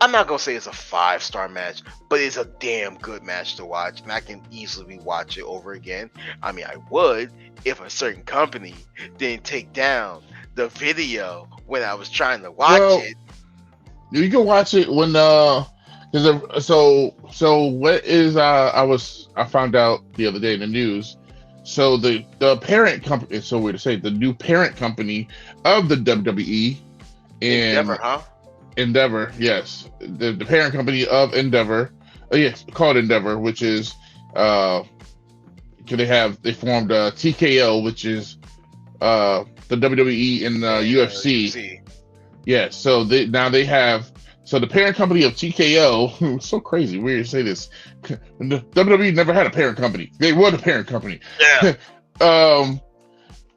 I'm not going to say it's a 5-star match, but it's a damn good match to watch, and I can easily watch it over again. I mean, I would if a certain company didn't take down the video when I was trying to watch it. You can watch it when so what is I found out the other day in the news. So the parent company, it's so weird to say, the new parent company of the WWE Endeavor, huh? Endeavor, yes. The parent company of Endeavor, yes, called Endeavor, which is they formed TKO, which is the WWE and UFC. Yeah, so they have the parent company of TKO. It's so crazy, weird to say this. The WWE never had a parent company. They were the parent company. Yeah.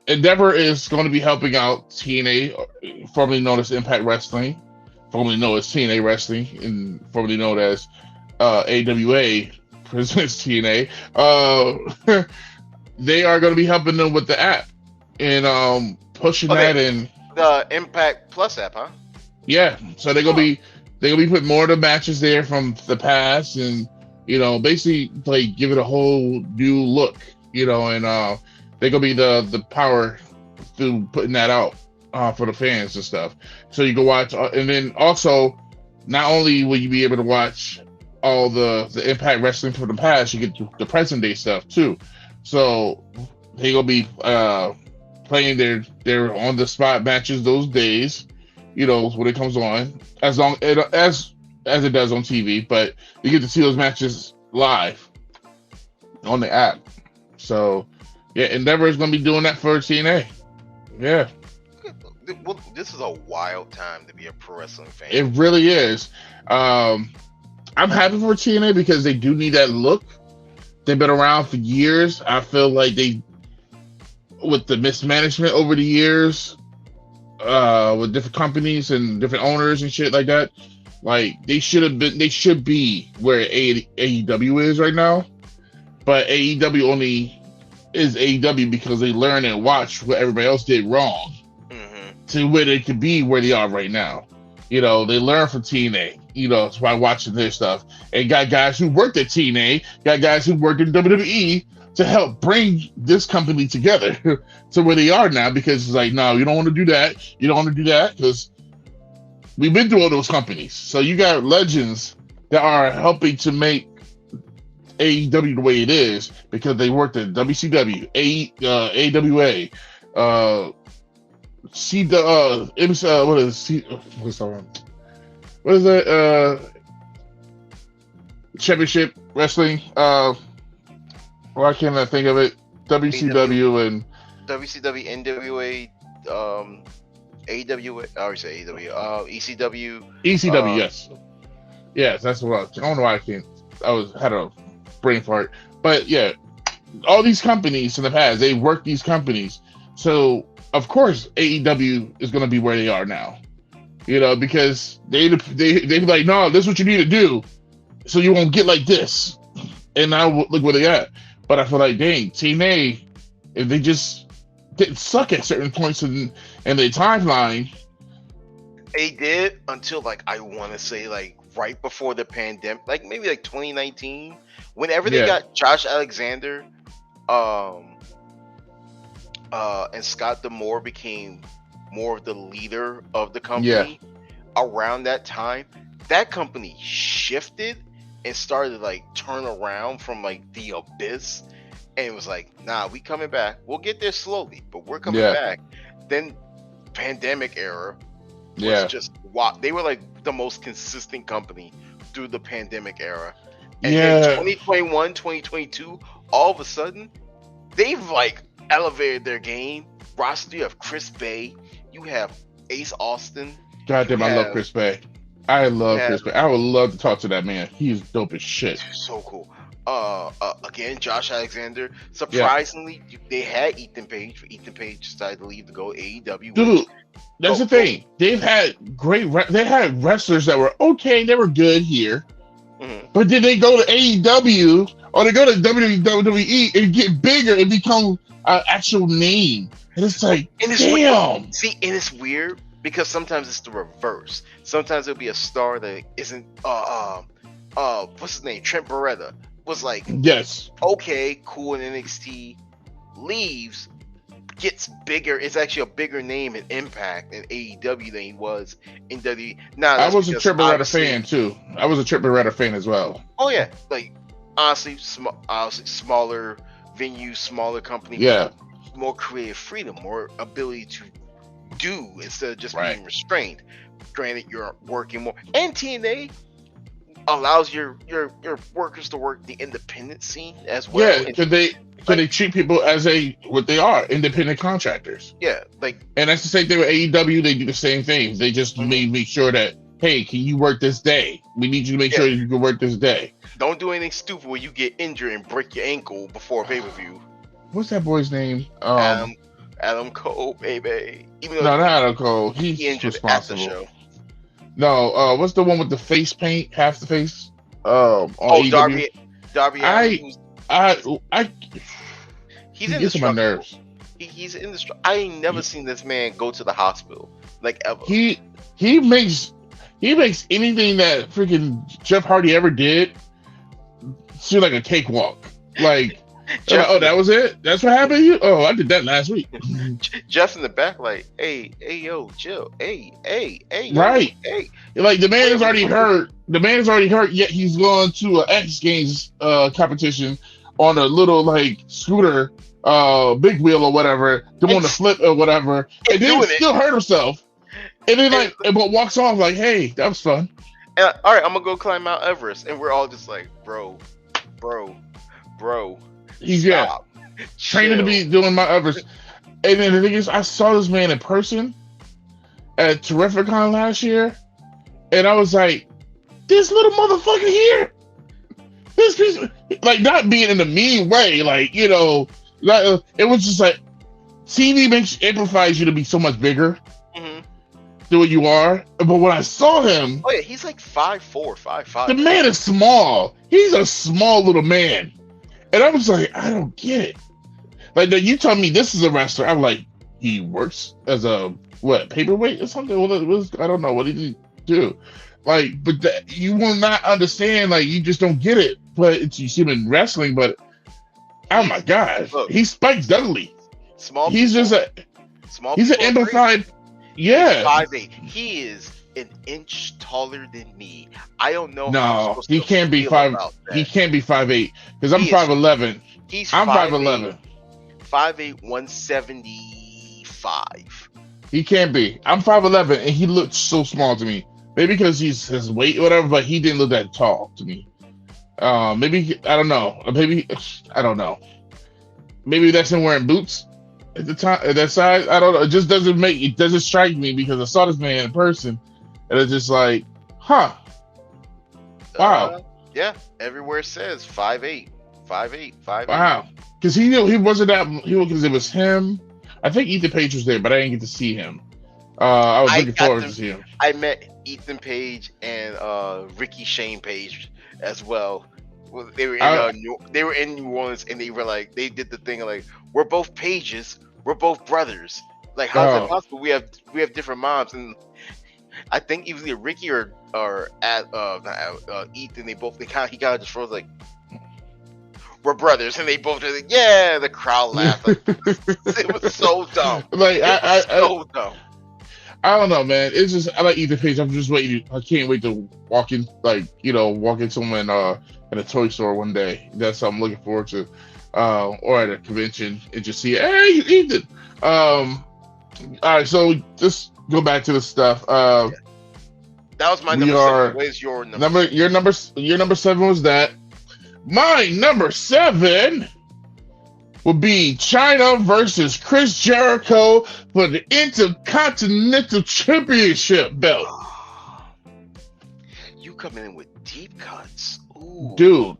Endeavor is going to be helping out TNA, formerly known as Impact Wrestling, formerly known as TNA Wrestling, and formerly known as AWA presents TNA. They are going to be helping them with the app and pushing that in the Impact Plus app, huh? Yeah, so they're gonna be putting more of the matches there from the past, and basically like give it a whole new look, and they're gonna be the power through putting that out for the fans and stuff. So you can watch, and then also not only will you be able to watch all the Impact Wrestling from the past, you get the present day stuff too. So they're gonna be playing their on the spot matches those days, when it comes on, as it does on TV, but you get to see those matches live on the app. So yeah, Endeavor is going to be doing that for TNA. Yeah. Well, this is a wild time to be a pro wrestling fan. It really is. I'm happy for TNA because they do need that look. They've been around for years. I feel like with the mismanagement over the years, with different companies and different owners and shit like that, like they should be where AEW is right now. But AEW only is AEW because they learn and watch what everybody else did wrong to where they could be where they are right now. They learn from TNA, it's by watching their stuff, and got guys who worked at TNA, got guys who worked in WWE to help bring this company together to where they are now, because it's like, no, you don't want to do that. You don't want to do that because we've been through all those companies. So you got legends that are helping to make AEW the way it is because they worked at WCW, AWA, what is that? Championship Wrestling. Why can't I think of it? WCW and WCW, NWA, AWA. I always say AWA. ECW. ECW, yes, that's what I don't know why I can't. Had a brain fart, but yeah, all these companies in the past, they worked these companies, so of course AEW is going to be where they are now, because they be like, no, this is what you need to do, so you won't get like this, and now look where they at. But I feel like, dang, TNA, if they just didn't suck at certain points in their timeline. They did until I want to say right before the pandemic, maybe 2019, whenever they got Josh Alexander, and Scott D'Amore became more of the leader of the company. Around that time, that company shifted and started to like turn around from like the abyss, and it was like, nah, we coming back. We'll get there slowly, but we're coming back. Then pandemic era was just wow. They were like the most consistent company through the pandemic era. And then 2021, 2022, all of a sudden, they've like elevated their game. Roster, you have Chris Bay, you have Ace Austin. Goddamn, I love Chris Bay. I love Chris Bay. I would love to talk to that man. He's dope as shit. So cool. Again, Josh Alexander. Surprisingly, they had Ethan Page, but Ethan Page decided to leave to go AEW. Dude, that's the thing. They've had they had wrestlers that were okay. They were good here. Mm-hmm. But then they go to AEW or they go to WWE and get bigger and become an actual name. And it's like, damn. See, and it's weird because sometimes it's the reverse. Sometimes it'll be a star that isn't, what's his name? Trent Beretta was like, yes, okay, cool in NXT, leaves, gets bigger. It's actually a bigger name and impact in AEW than he was in WWE. I was a Trent Beretta fan too. I was a Trent Beretta fan as well. Oh yeah, like honestly, smaller venues, smaller company. Yeah. More creative freedom, more ability to do instead of just being restrained. Granted, you're working more, and TNA allows your workers to work the independent scene as well. Yeah, because they treat people as what they are, independent contractors. Yeah, and that's the same thing with AEW. They do the same thing. They just make sure that, hey, can you work this day? We need you to make sure you can work this day. Don't do anything stupid where you get injured and break your ankle before a pay-per-view. What's that boy's name? Adam Cole, baby. No, not Adam Cole. He's injured responsible. at the show. No, what's the one with the face paint, half the face? Darby. He gets on my nerves. He's in the. I ain't never seen this man go to the hospital like ever. He makes anything that freaking Jeff Hardy ever did seem like a cakewalk. Like. Jeff, that was it? That's what happened to you? Oh, I did that last week. Jeff in the back, like, hey, yo, chill. Hey, right. Hey. Like, the man is already hurt. The man is already hurt, yet he's going to an X Games competition on a little, like, scooter, big wheel or whatever, doing the flip or whatever, and then he still hurt himself. And then, but walks off like, hey, that was fun. And, all right, I'm going to go climb Mount Everest. And we're all just like, bro. Stop. Training to be doing my others. And then the thing is, I saw this man in person at Terrificon last year, and I was like, this little motherfucker here, this piece, like, not being in a mean way, like, you know, like, it was just like, TV amplifies you to be so much bigger than what you are. But when I saw him, oh yeah, he's like 5'4", 5'5". The man is small. He's a small little man. And I was like, I don't get it. Like, you told me this is a wrestler. I'm like, he works as a, paperweight or something? I don't know. What did he do? Like, but you will not understand. Like, you just don't get it. But you see him in wrestling, but, oh my God. He's Spike Dudley. He's an amplified, He's 5'8". He is an inch taller than me. I don't know. No, he can't be 5. He can't be 5'8" because I'm 5'11". I'm 5'11". 5'8", 175. He can't be. I'm 5'11", and he looked so small to me. Maybe because he's his weight or whatever, but he didn't look that tall to me. Maybe I don't know. Maybe I don't know. Maybe that's him wearing boots at the time at that size. I don't know. It just doesn't strike me because I saw this man in person. And it's just like, huh? Wow. Yeah, everywhere it says 5'8", 5'8". Wow. Because he wasn't that. Because it was him. I think Ethan Page was there, but I didn't get to see him. I was looking forward to see him. I met Ethan Page and Ricky Shane Page as well. They were in New Orleans, and they were like, they did the thing like, we're both Pages, we're both brothers. Like, how's that possible? We have different moms, and I think either Ricky or Ethan, he kind of just froze like, we're brothers, and they both did like, yeah. The crowd laughed. Like, it was so dumb. Like so dumb. I don't know, man. It's just I like Ethan Page. I'm just waiting. I can't wait to walk in, like walk into someone at a toy store one day. That's what I'm looking forward to, or at a convention and just see, hey, Ethan. All right, so just go back to the stuff. That was my number 7. Where's your number? Your number 7 was that. My number 7 will be China versus Chris Jericho for the Intercontinental Championship belt. You coming in with deep cuts. Ooh. Dude,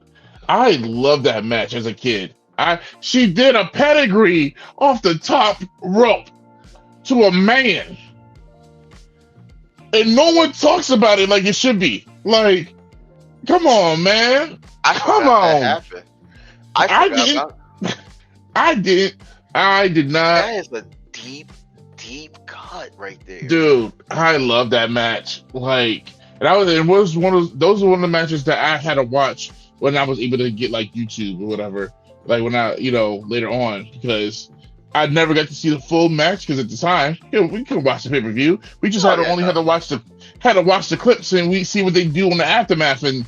I love that match as a kid. She did a pedigree off the top rope to a man. And no one talks about it like it should be. Like, come on, man. Come on. That happened. I did not. That is a deep cut right there. Dude, I love that match. Like, it was one of the matches that I had to watch when I was able to get like YouTube or whatever. Like when I, later on, because I never got to see the full match because at the time, we couldn't watch the pay-per-view. We just had to watch the clips and we see what they do on the aftermath and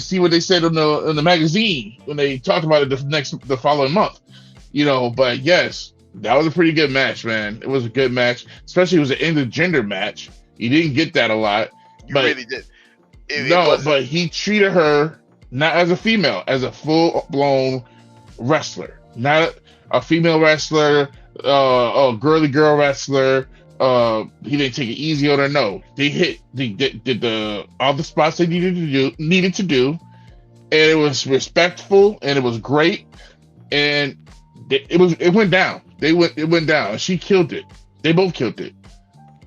see what they said in the magazine when they talked about it the following month. But yes, that was a pretty good match, man. It was a good match, especially it was an intergender match. You didn't get that a lot. You really did. But he treated her not as a female, as a full-blown wrestler, not a female wrestler, a girly girl wrestler. He didn't take it easy on her. No, they did all the spots they needed to do, and it was respectful and it was great, and it went down. It went down. She killed it. They both killed it.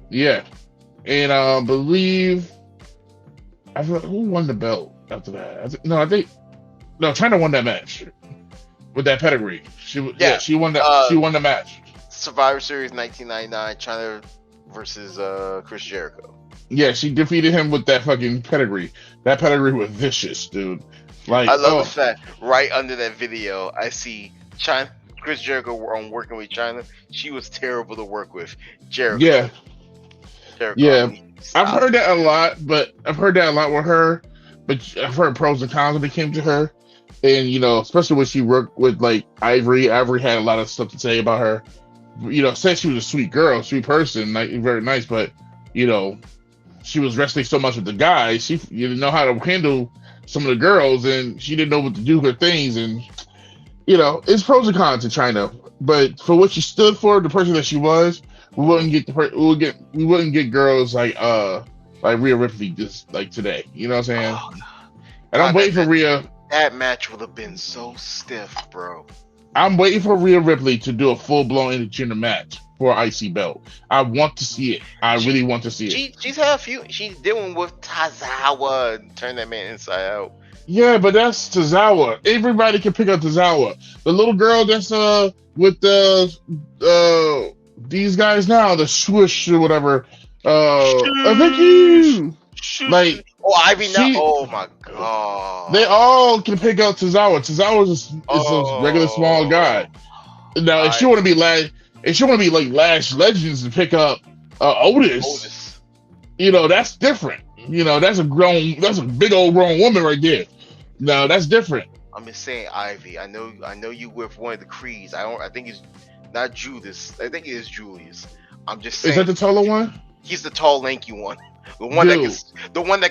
Yeah, and I believe who won the belt after that? China won that match with that pedigree. She won the match. Survivor Series 1999, China versus Chris Jericho. Yeah, she defeated him with that fucking pedigree. That pedigree was vicious, dude. Like, I love the fact right under that video, I see Chris Jericho working with China. She was terrible to work with. Jericho. Yeah. Jericho, yeah. I've heard that a lot with her, but I've heard pros and cons when it came to her. And, especially when she worked with, like, Ivory. Ivory had a lot of stuff to say about her. Said she was a sweet girl, sweet person, like, very nice, but, she was wrestling so much with the guys, she didn't know how to handle some of the girls, and she didn't know what to do with her things, and, it's pros and cons to China, but for what she stood for, the person that she was, we wouldn't get girls like Rhea Ripley just like today, you know what I'm saying? Oh, and I'm waiting for Rhea. That match would have been so stiff, bro. I'm waiting for Rhea Ripley to do a full-blown intergender match for IC belt. I want to see it. I really want to see it. She's had a few. She's dealing with Tozawa and turn that man inside out. Yeah, but that's Tozawa. Everybody can pick up Tozawa. The little girl that's with these guys now, the Swoosh or whatever. Thank you. Like, Ivy now. Oh my god. They all can pick up Tozawa. Tozawa is a regular small guy. Now, if she want to be like Lash Legends and pick up Otis, that's different. That's a big old grown woman right there. No, that's different. I'm just saying, Ivy. I know you with one of the Creeds. I think it's not Judas. I think it is Julius. I'm just saying. Is that the taller one? He's the tall, lanky one. The one that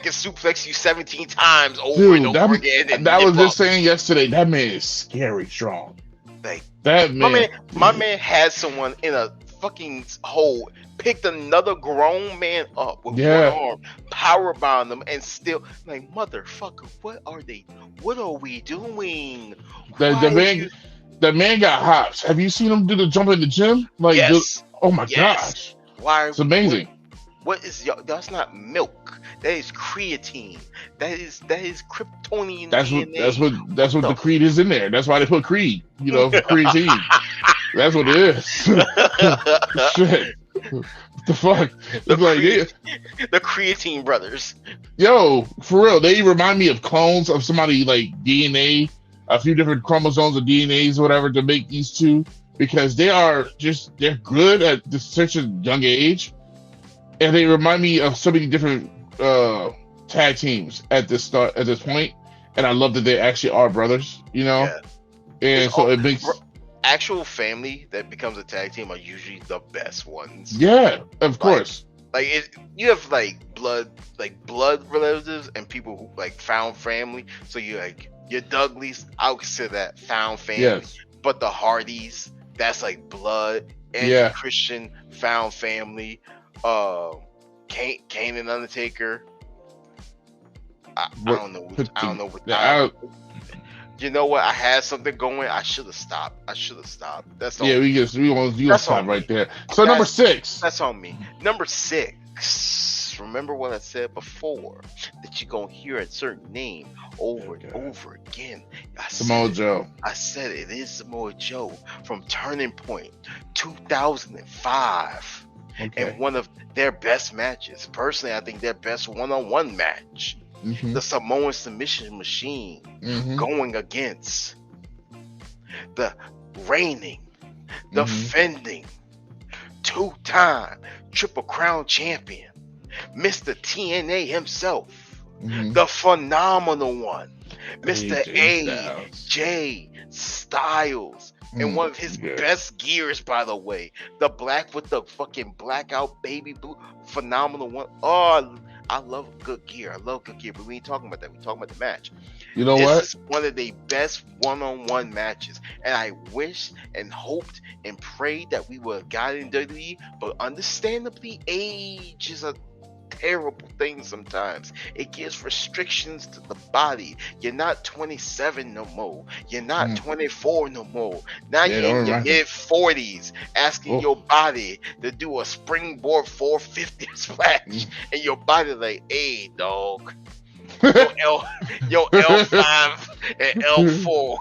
can suplex you 17 times over and over again. I was just saying yesterday, that man is scary strong. Like, that man. My man had someone in a fucking hole, picked another grown man up with one arm, powerbound them, and still like, motherfucker, what are we doing? The man got hops. Have you seen him do the jump in the gym? Like, yes. Oh my gosh. Why? It's amazing. What is that's not milk. That is creatine. That is Kryptonian DNA. That's what the Creed is in there. That's why they put Creed. Creatine. That's what it is. Shit. What the fuck? The Creatine brothers. Yo, for real, they remind me of clones of somebody like DNA, a few different chromosomes of DNAs or whatever to make these two, because they're good at such a young age. and they remind me of so many different tag teams at this point, and I love that they actually are brothers, you know, Yeah. It's and so all it makes actual family that becomes a tag team are usually the best ones. yeah, of Like course, you have blood relatives and people who like found family. So you like your Dudleys, I would consider that found family. yes, But the Hardys, that's like blood. Edge and yeah, Christian found family. Uh, Kane and Undertaker. I what don't know. put I the don't know what. out. You know what? I had something going. I should have stopped. That's Yeah, on me. we gonna That's stop on right me. there. So number That's 6. that's on me. Number 6. Remember what I said before that you're gonna hear a certain name over and over again. Samoa Joe. I said it is Samoa Joe from Turning Point 2005. Okay. And one of their best matches. Personally, I think their best one-on-one match. Mm-hmm. The Samoan Submission Machine Mm-hmm. going against the reigning, Mm-hmm. defending, 2-time Triple Crown champion, Mr. TNA himself, Mm-hmm. the phenomenal one, Mr. AJ AJ Styles. And one of his best gears, by the way, the black with the fucking blackout baby blue, phenomenal one. Oh, I love good gear. But we ain't talking about that. We're talking about the match. You know This what? is one of the best one-on-one matches, and I wished and hoped and prayed that we would have gotten WWE, but understandably, age is a terrible thing sometimes. It gives restrictions to the body. You're not 27 no more. You're not 24 no more. Now Yeah, you're in your right. mid-40s, asking your body to do a springboard 450 splash, and your body like, hey, dog. Your L5 and L4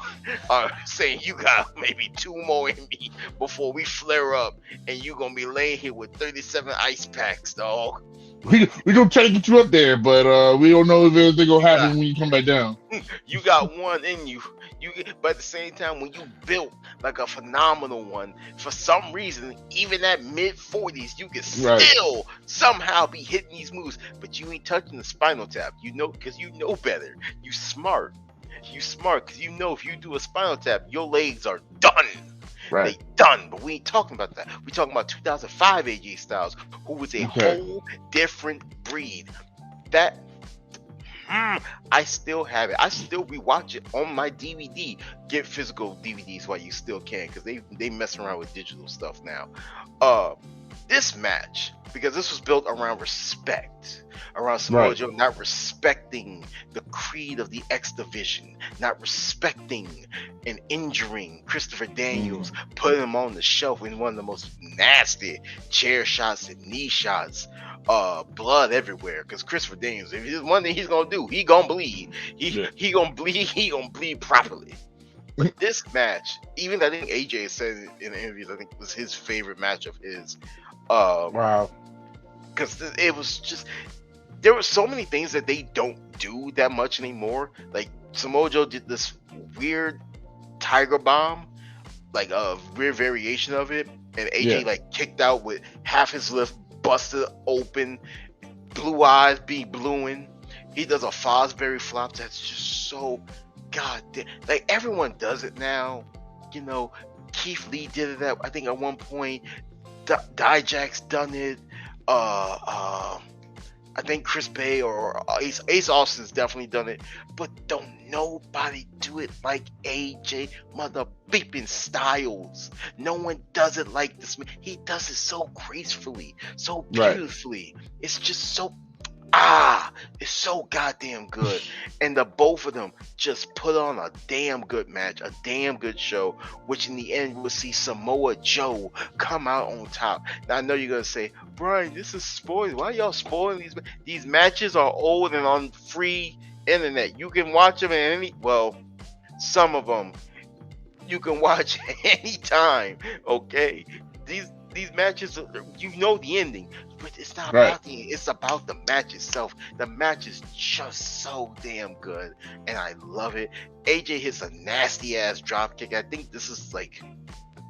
are saying you got maybe 2 more in me before we flare up, and you gonna be laying here with 37 ice packs, dog. We gonna try to get you up there, but we don't know if anything gonna happen when you come back down. You got one in you. But at the same time, when you built like a phenomenal one, for some reason, even at mid-40s, you can still somehow be hitting these moves. But you ain't touching the spinal tap. You know, because you know better. You smart because you know if you do a spinal tap, your legs are done. Right. They done, but we ain't talking about that. We talking about 2005 AJ Styles, who was a whole different breed. That I still have it. I still rewatch it on my DVD. Get physical DVDs while you still can, because they mess around with digital stuff now. This match, because this was built around respect, around Samoa Joe not respecting the creed of the X Division, not respecting and injuring Christopher Daniels, putting him on the shelf in one of the most nasty chair shots and knee shots. Blood everywhere, because Christopher Daniels, if there's one thing he's gonna do, he gonna bleed. He gonna bleed properly. But this match, even I think AJ said in the interviews, I think it was his favorite match of his. Wow. Because it was just, there were so many things that they don't do that much anymore. Like Samoa Joe did this weird Tiger Bomb, like a weird variation of it, and AJ like kicked out with half his lip busted open, blue eyes be bluing. He does a Fosbury flop that's just so goddamn, like everyone does it now. You know, Keith Lee did it I think at one point. Dijak's done it. I think Chris Bay or Ace Austin's definitely done it, but don't nobody do it like AJ mother beeping Styles. No one does it like this. He does it so gracefully, so beautifully. It's just so it's so goddamn good. And the both of them just put on a damn good match, a damn good show, which in the end we'll see Samoa Joe come out on top. Now I know you're gonna say, Brian, this is spoiling. Why y'all spoiling these matches? Are old and on free internet. You can watch them at some of them you can watch anytime. Okay, these matches, you know the ending, but it's not about the end. It's about the match itself. The match is just so damn good, and I love it. AJ hits a nasty ass drop kick. I think this is like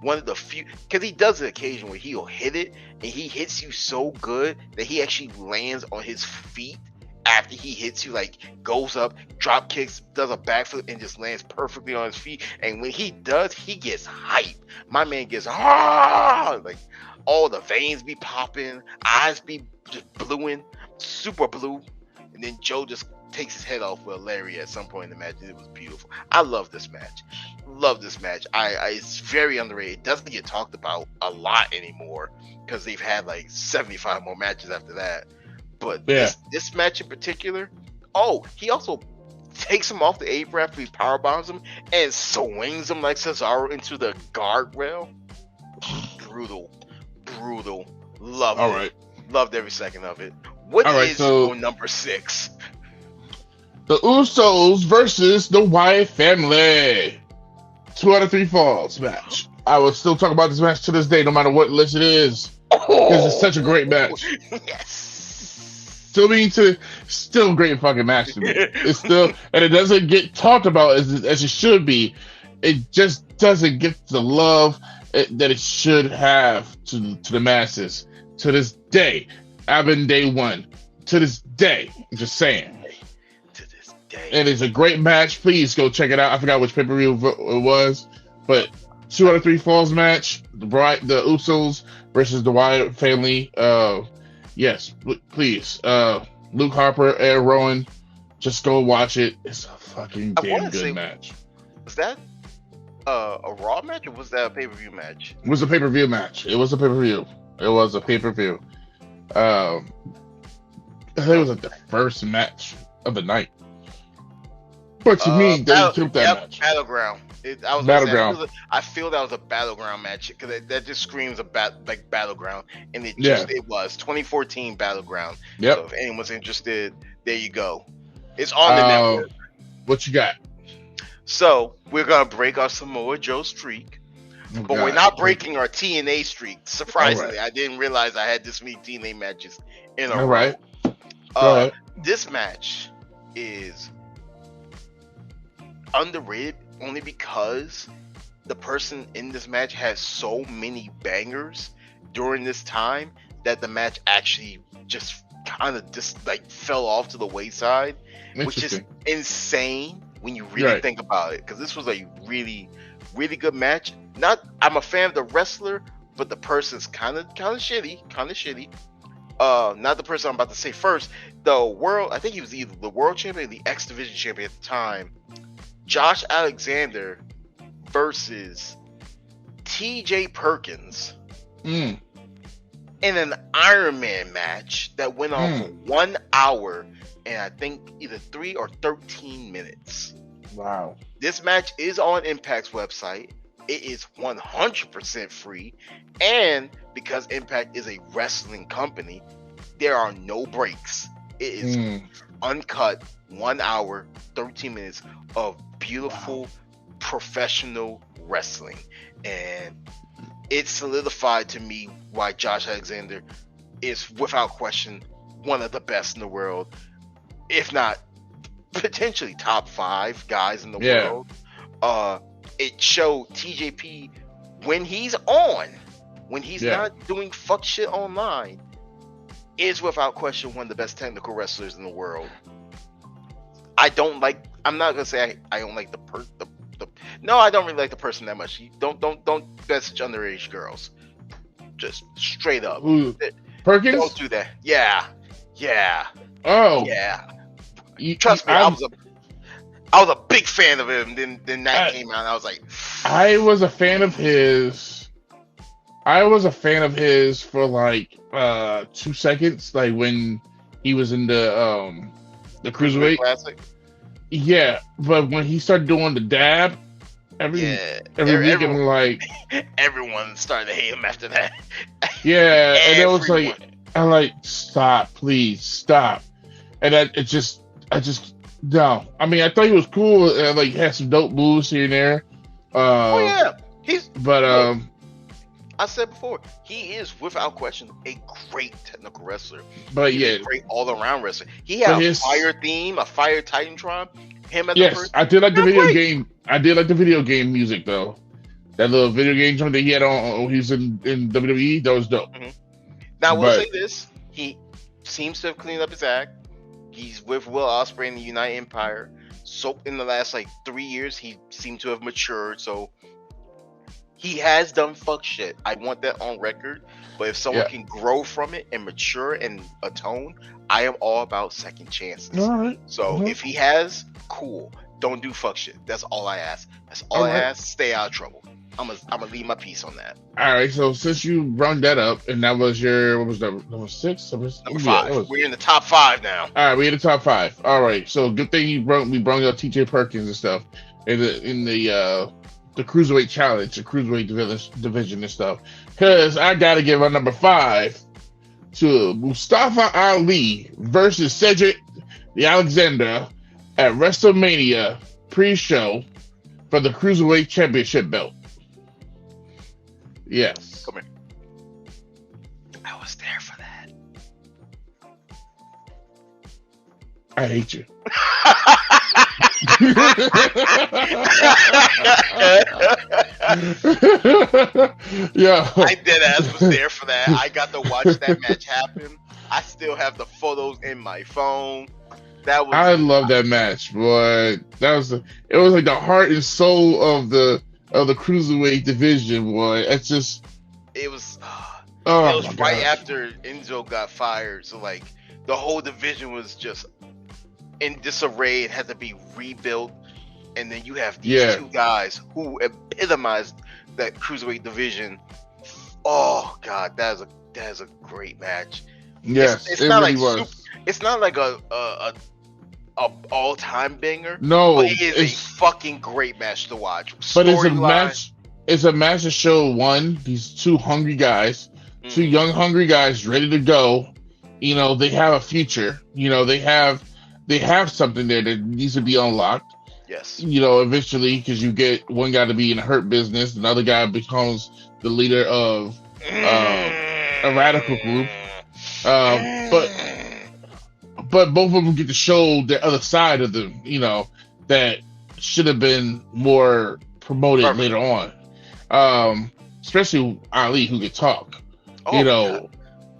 one of the few, because he does it occasionally where he'll hit it and he hits you so good that he actually lands on his feet after he hits you, like goes up, drop kicks, does a backflip, and just lands perfectly on his feet. And when he does, he gets hype. My man gets like all the veins be popping, eyes be just bluing, super blue, and then Joe just takes his head off with Larry at some point in the match. It was beautiful. I love this match. It's very underrated. It doesn't get talked about a lot anymore because they've had like 75 more matches after that. But this match in particular, he also takes him off the apron after he power bombs him and swings him like Cesaro into the guardrail. Brutal. Loved it. Right. Loved every second of it. What is your number 6? The Usos versus the Wyatt family. 2 out of 3 falls match. I will still talk about this match to this day, no matter what list it is. Because it's such a great match. Yes. Still a great fucking match to me. It's still, and it doesn't get talked about as it should be. It just doesn't get the love that it should have to the masses. To this day, I've been day one. To this day, I'm just saying. To this day, it is a great match. Please go check it out. I forgot which pay-per-view it was, but 2 out of 3 falls match. The Usos versus the Wyatt family. Yes, please. Luke Harper, Ed Rowan, just go watch it. It's a fucking damn good match. Was that a Raw match or was that a pay-per-view match? It was a pay-per-view match. I think it was like the first match of the night. But to me, they killed that match. Battleground. Battleground. I feel that was a Battleground match because that just screams like Battleground, and it was 2014 Battleground. Yep. So if anyone's interested, there you go. It's on the network. What you got? So we're gonna break our Samoa Joe streak, but we're not breaking our TNA streak. Surprisingly, I didn't realize I had this many TNA matches in a row. Right. This match is underrated only because the person in this match has so many bangers during this time that the match actually just kind of just like fell off to the wayside, which is insane when you really think about it, because this was a really, really good match. I'm a fan of the wrestler, but the person's kind of shitty. Not the person I'm about to say first. I think he was either the world champion or the X Division champion at the time. Josh Alexander versus TJ Perkins in an Iron Man match that went on for 1 hour and I think either 3 or 13 minutes. Wow. This match is on Impact's website. It is 100% free, and because Impact is a wrestling company, there are no breaks. It is uncut 1 hour, 13 minutes of beautiful professional wrestling, and it solidified to me why Josh Alexander is without question one of the best in the world, if not potentially top 5 guys in the world. It showed TJP when he's not doing fuck shit online, is without question one of the best technical wrestlers in the world. I'm not gonna say I don't like I don't really like the person that much. Don't message underage girls. Just straight up. Ooh, Perkins? Don't do that. Yeah. Oh. Yeah. Trust me, I was a big fan of him. Then that came out and I was like, I was a fan of his for like 2 seconds, like when he was in the Cruiserweight Classic. Yeah, but when he started doing the dab every week, I'm like, everyone started to hate him after that. Yeah, and it was like, I'm like, stop, please stop. And I just no. I mean, I thought he was cool and like had some dope moves here and there. I said before, he is without question a great technical wrestler. But he's a great all-around wrestler. He had a fire theme, a fire Titantron. Him as I did like the video game. I did like the video game music though. that little video game joint that he had on. He was in WWE. That was dope. Mm-hmm. Now, I will But say this: he seems to have cleaned up his act. He's with Will Ospreay in the United Empire. So in the last like 3 years, he seemed to have matured. So he has done fuck shit. I want that on record. But if someone can grow from it and mature and atone, I am all about second chances. all right. So if he has, cool. Don't do fuck shit. That's all I ask. That's all I ask. Stay out of trouble. I'm gonna leave my piece on that. All right. So since you brought that up, and that was your, what was that, number 6? Number 5. We're in the top 5 now. All right, we're in the top 5. All right. So good thing we brought up T.J. Perkins and stuff in the cruiserweight challenge, the cruiserweight division and stuff. Because I gotta give our number 5 to Mustafa Ali versus Cedric the Alexander at WrestleMania pre-show for the Cruiserweight Championship belt. Yes. Come here. I was there for that. I hate you. Yeah. I dead ass was there for that. I got to watch that match happen. I still have the photos in my phone. I love that match, boy. It was like the heart and soul of the cruiserweight division, boy. It was right after Enzo got fired, so like the whole division was just in disarray. It had to be rebuilt, and then you have these two guys who epitomized that cruiserweight division. Oh god, that is a great match. Yes, it's it not really like was. It's not like a all-time banger. No, but it is a fucking great match to watch. But it's a match. It's a match to show these two hungry guys, two young hungry guys ready to go. You know, they have a future. You know, they have something there that needs to be unlocked. Yes. You know, eventually, because you get one guy to be in the hurt business, another guy becomes the leader of a radical group. But both of them get to show the other side of them, you know, that should have been more promoted later on. Especially Ali, who can talk. You know,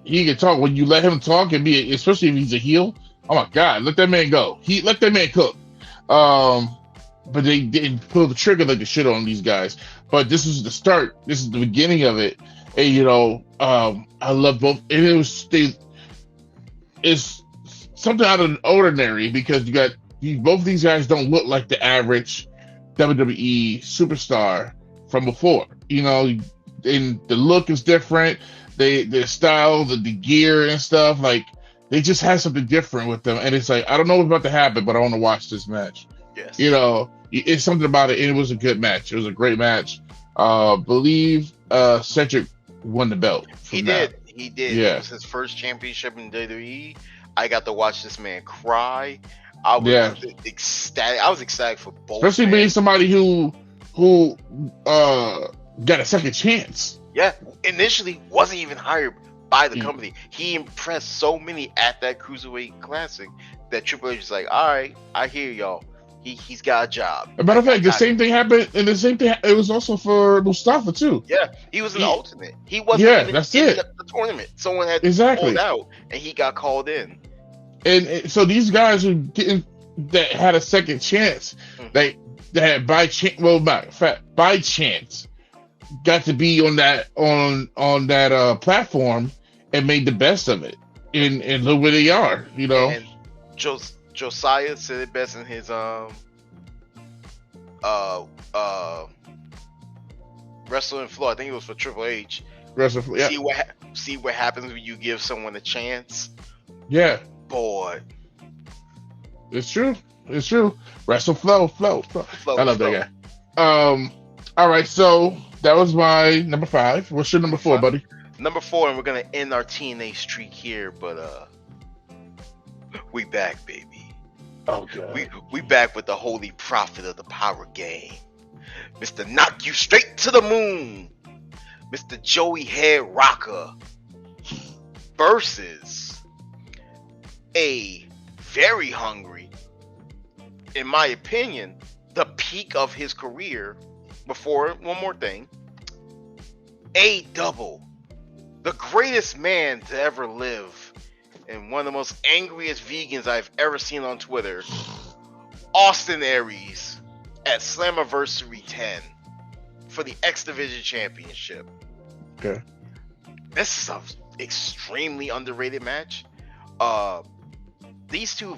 he can talk. When you let him talk and especially if he's a heel, oh my God, let that man go. Let that man cook. But they didn't pull the trigger like they should on these guys. But this is the start. This is the beginning of it. And, you know, I love both. And it's something out of the ordinary because both of these guys don't look like the average WWE superstar from before. You know, and the look is different. Their style, the gear and stuff, like they just have something different with them. And it's like, I don't know what's about to happen, but I want to watch this match. Yes. You know, it's something about it. And it was a good match. It was a great match. Believe Cedric won the belt. He did. Yeah. It was his first championship in WWE. I got to watch this man cry. I was ecstatic. I was ecstatic for both. Especially being somebody who got a second chance. Yeah. Initially wasn't even hired by the company. He impressed so many at that Cruiserweight Classic that Triple H was like, all right, I hear y'all. He's got a job. As a matter of fact, the same thing happened, and the same thing, it was also for Mustafa too. Yeah, he was in the Ultimate. He wasn't even in the tournament. Someone had pulled out, and he got called in. And so these guys that had a second chance, that by chance got to be on that platform and made the best of it. And look where they are, you know. And Josiah said it best in his Wrestling Flow. I think it was for Triple H. Wrestling Flow. Yeah. See what happens when you give someone a chance. Yeah. Boy. It's true. Wrestle Flow. I love that guy. All right, so that was my number 5. What's your number 4, buddy? Number 4, and we're gonna end our TNA streak here, but we back, baby. Oh god. We back with the holy prophet of the power game, Mr. Knock You Straight to the Moon, Mr. Joey Head Rocker versus a very hungry, in my opinion, the peak of his career, before one more thing. A double, the greatest man to ever live, and one of the most angriest vegans I've ever seen on Twitter, Austin Aries at Slammiversary 10 for the X Division Championship. Okay. This is an extremely underrated match. These two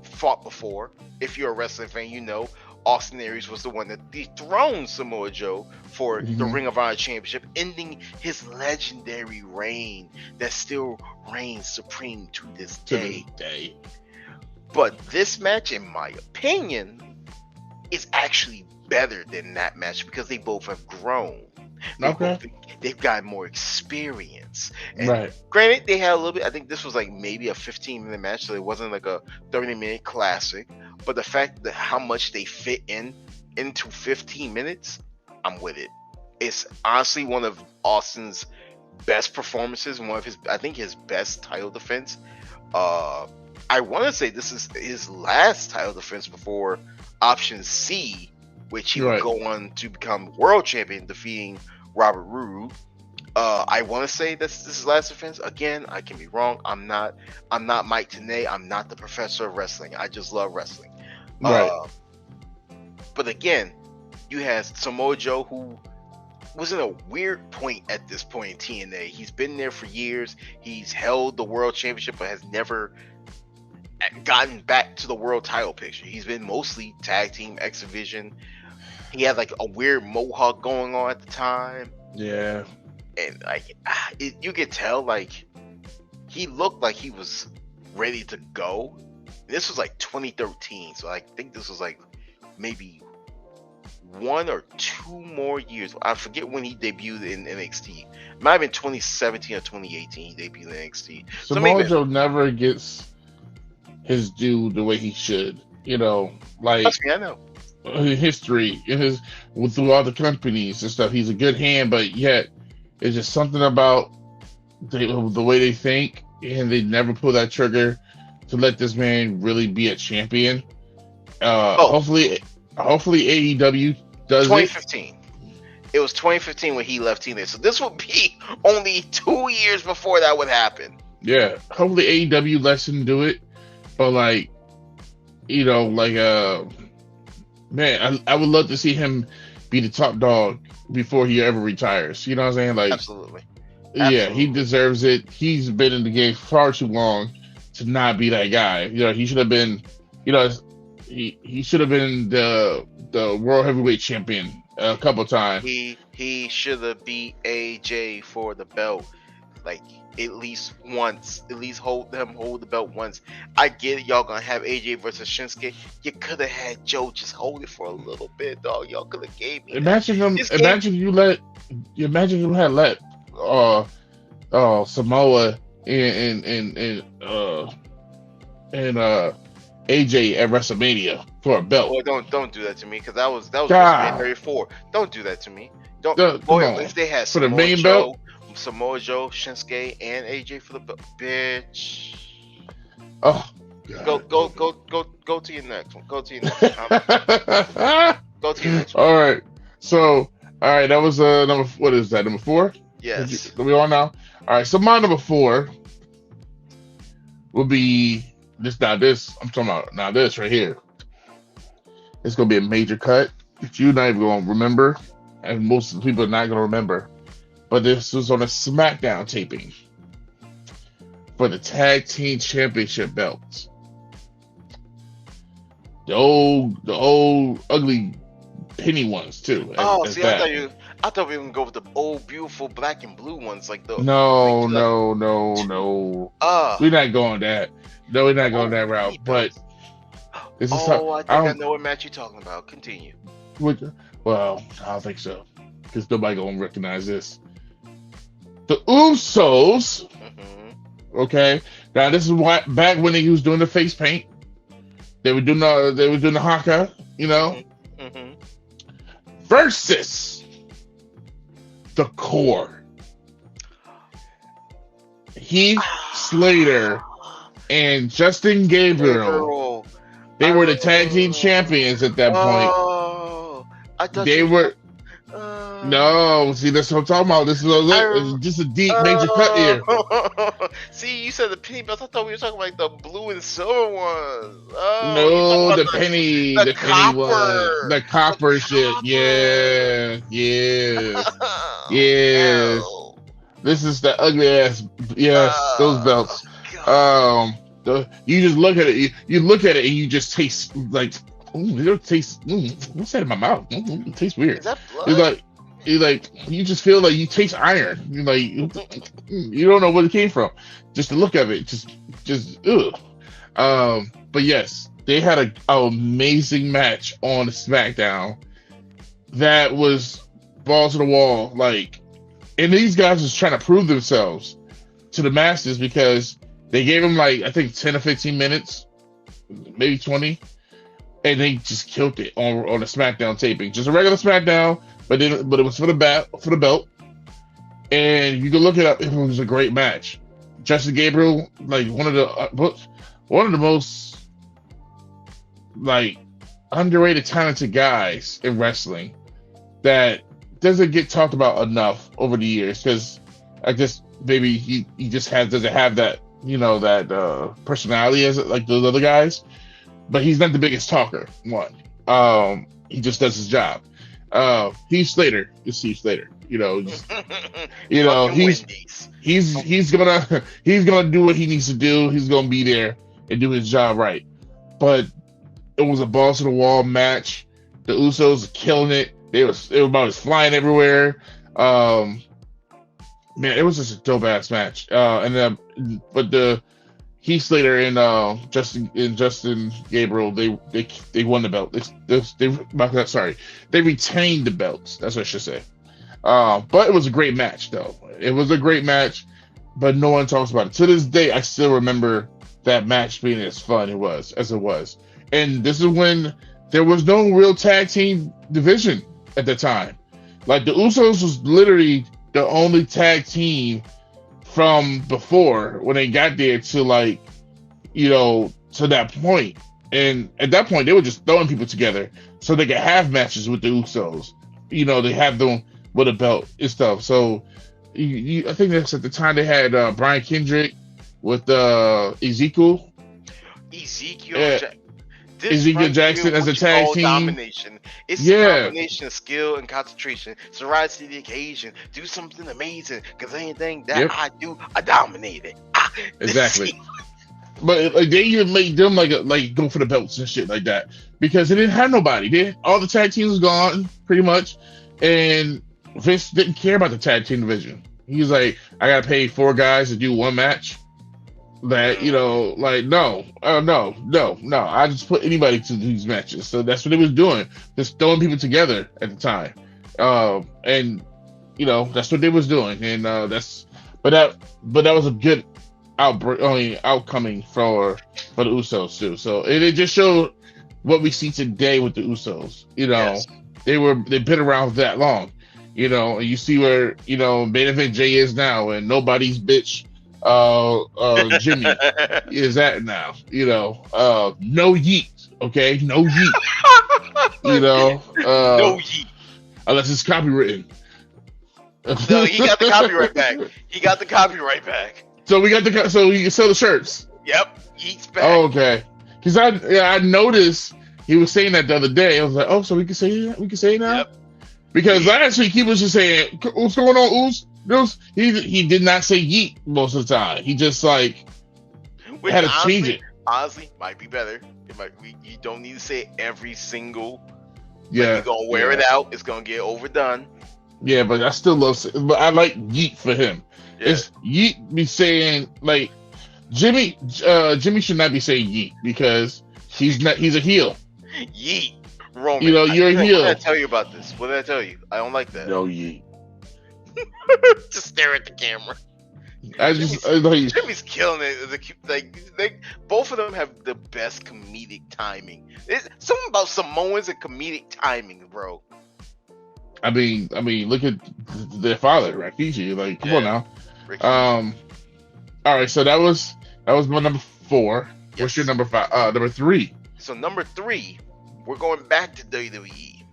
fought before. If you're a wrestling fan, you know Austin Aries was the one that dethroned Samoa Joe for the Ring of Honor Championship, ending his legendary reign that still reigns supreme to this day. But this match, in my opinion, is actually better than that match because they both have grown. They've got more experience. And right. Granted, they had a little bit. I think this was like maybe a 15-minute match, so it wasn't like a 30-minute classic. But the fact that how much they fit into 15 minutes, I'm with it. It's honestly one of Austin's best performances, one of his best title defense. I want to say this is his last title defense before option C, which he would go on to become world champion, defeating Robert Roode. I want to say this is his last defense. Again, I can be wrong. I'm not Mike Tenay. I'm not the professor of wrestling. I just love wrestling. Right. But again, you had Samoa Joe, who was in a weird point at this point in TNA. He's been there for years. He's held the world championship, but has never gotten back to the world title picture. He's been mostly tag team, X Division. He had like a weird mohawk going on at the time. Yeah. And like you could tell, like he looked like he was ready to go. This was like 2013, so I think this was like maybe 1 or 2 more years. I forget when he debuted in NXT. It might have been 2017 or 2018 he debuted in NXT. Samoa Joe never gets his due the way he should. You know, like I know. History through all the companies and stuff. He's a good hand, but yet it's just something about the way they think, and they never pull that trigger to let this man really be a champion. Hopefully AEW does 2015. It was 2015 when he left TNA, so this would be only 2 years before that would happen. Yeah, hopefully AEW lets him do it, but like, you know, like man, I would love to see him be the top dog before he ever retires. You know what I'm saying? Like, absolutely. Yeah, he deserves it. He's been in the game far too long to not be that guy. You know, he should have been. You know, he should have been the world heavyweight champion a couple times. He should have beat AJ for the belt, like at least once. At least hold the belt once. I get it, y'all gonna have AJ versus Shinsuke. You could have had Joe just hold it for a little bit, dog. Y'all could have gave me. Imagine you had let Samoa and AJ at WrestleMania for a belt. Well, don't do that to me, because that was WrestleMania 4. Don't do that to me. If they had for the main belt, Samoa Joe, Shinsuke, and AJ for the belt, bitch. Oh, God. Go to your next one. Go to your next one. Go to your next one. All right. So, all right, that was number. What is that? Number 4? Yes. Are we on now? All right. So my number 4 will be this. Now this I'm talking about. Now this right here. It's gonna be a major cut that you're not even gonna remember, and most people are not gonna remember. But this was on a SmackDown taping for the Tag Team Championship belts. The old ugly penny ones too. Oh, see, I thought we were gonna go with the old beautiful black and blue ones, like the. No. We're not going that. No, we're not going that route. But this is. I know what match you're talking about. Continue. Well, I don't think so, because nobody gonna recognize this. The Usos. Mm-hmm. Okay, now this is back when he was doing the face paint. They were doing the haka, you know. Mm-hmm. Versus the Core. Heath Slater and Justin Gabriel. They were the tag team champions at that point. I thought No, see, that's what I'm talking about. This is just a deep major cut here. See, you said the penny belts. I thought we were talking about like the blue and silver ones. Oh, No, you the talking about penny, the the penny one, copper, the copper shit. copper. Yeah, yes, yes. Hell. This is the ugly ass. Yes, those belts. God. You just look at it. You look at it and you just taste like, ooh, it don't taste. What's that in my mouth? It tastes weird. Is that blood? You just feel like you taste iron. You're like, you don't know where it came from. Just the look of it, just ugh. But yes, they had an amazing match on SmackDown that was balls to the wall. Like, and these guys was trying to prove themselves to the masses because they gave them like I think 10 or 15 minutes, maybe 20, and they just killed it on a SmackDown taping, just a regular SmackDown. But it was for the belt, and you can look it up. It was a great match. Justin Gabriel, like one of the most like underrated, talented guys in wrestling that doesn't get talked about enough over the years because I guess maybe he just doesn't have that that personality as like those other guys. But he's not the biggest talker. He just does his job. Heath Slater is Heath Slater. He's gonna do what he needs to do. He's gonna be there and do his job right. But it was a balls to the wall match. The Usos killing it. They was flying everywhere. Man, it was just a dope ass match. But the Heath Slater and Justin Gabriel, they won the belt. They retained the belts. That's what I should say. But it was a great match, though. It was a great match, but no one talks about it. To this day, I still remember that match being as fun as it was. And this is when there was no real tag team division at the time. Like the Usos was literally the only tag team from before when they got there to to that point. And at that point, they were just throwing people together so they could have matches with the Usos. They have them with a belt and stuff. So I think that's at the time they had Brian Kendrick with Ezekiel. Ezekiel Jackson as a tag team. Domination. It's a combination of skill and concentration. So rise to the occasion. Do something amazing. Because anything that I do, I dominate it. Exactly. But they even made them like go for the belts and shit like that because they didn't have nobody. All the tag teams was gone pretty much, and Vince didn't care about the tag team division. He was like, I gotta pay 4 guys to do one match. That no. I just put anybody to these matches. So that's what they was doing, just throwing people together at the time, and that's what they was doing, and but that was a good outcoming for the Usos too. So it just showed what we see today with the Usos. They've been around that long. And you see where main event Jay is now, and nobody's bitch. Jimmy is that now? No yeet, okay? No yeet. No yeet. Unless it's copywritten. No, he got the copyright back. So we can sell the shirts. Yep, yeet's back. Oh, okay. Because I noticed he was saying that the other day. I was like, oh, so we can say that? We can say it now? Yep. Because last week he was just saying, what's going on, Oos? He did not say yeet most of the time. He just had to change it. Honestly, might be better. You don't need to say it every single. Yeah, you're gonna wear it out. It's gonna get overdone. Yeah, but I still love. But I like yeet for him. Yeah. It's yeet be saying like Jimmy. Jimmy should not be saying yeet because he's not. He's a heel. Yeet, Roman. You're a heel. What did I tell you about this? What did I tell you? I don't like that. No yeet. Just stare at the camera. Jimmy's killing it. Both of them have the best comedic timing. It's something about Samoans and comedic timing, bro. I mean, look at their father, Rikishi. Like, come on now. Rikishi. All right, so that was my number 4. Yes. What's your number 5? Number 3. So number 3, we're going back to WWE.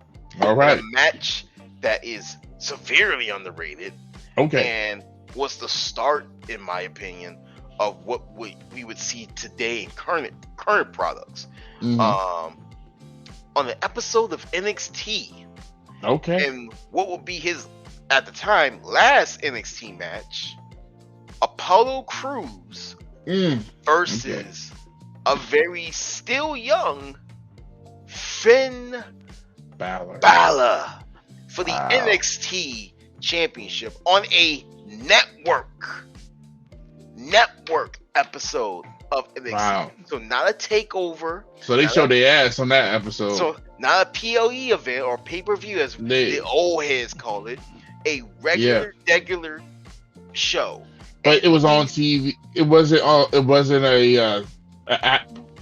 All right. A match that is severely underrated. Okay. And was the start, in my opinion, of what we would see today in current products. On an episode of NXT. Okay. And what would be his, at the time, last NXT match, Apollo Crews versus a very still young Finn Balor for the NXT Championship on a network episode of NXT. Wow. So not a takeover. So they showed their ass on that episode. So not a PLE event or pay-per-view as the old heads call it. A regular show. But it was on TV. It wasn't a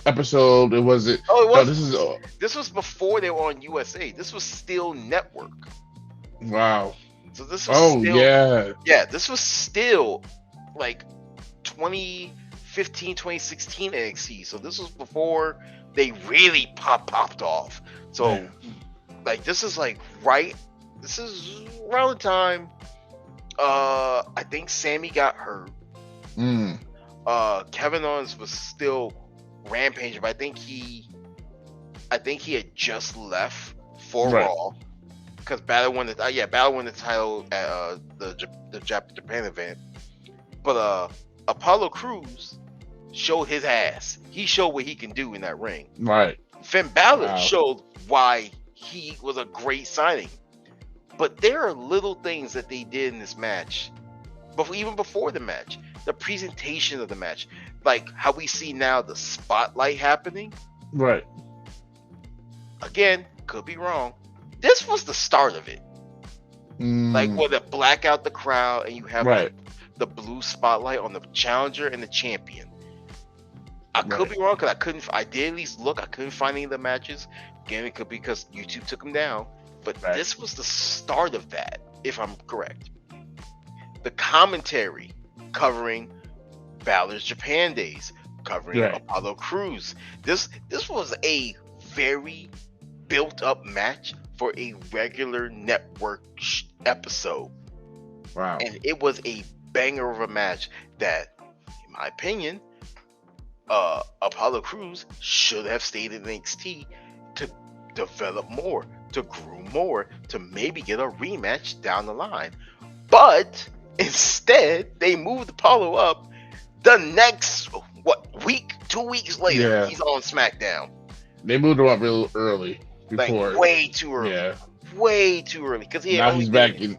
episode. It wasn't. Oh, it was. This was before they were on USA. This was still network. Wow. So this was yeah. This was still like 2015, 2016 NXT. So this was before they really popped off. So like this is around the time I think Sammy got hurt. Kevin Owens was still rampaging, but I think he had just left for Raw because Balor won the title at the Japan event. But Apollo Crews showed his ass. He showed what he can do in that ring. Right. Finn Balor showed why he was a great signing. But there are little things that they did in this match, but even before the match, the presentation of the match, like how we see now the spotlight happening. Right. Again, could be wrong. This was the start of it. Like where they black out the crowd and you have like the blue spotlight on the challenger and the champion. I could be wrong because I did at least look. I couldn't find any of the matches. Again, it could be because YouTube took them down. But this was the start of that, if I'm correct. The commentary covering Balor's Japan days, covering Apollo Crews. This was a very built up match for a regular network episode. Wow. And it was a banger of a match that, in my opinion, Apollo Crews should have stayed in NXT to develop more, to groom more, to maybe get a rematch down the line. But instead, they moved Apollo up the next, week, 2 weeks later, he's on SmackDown. They moved him up real early. Before. Like, way too early. Yeah. Way too early. Because now he's back at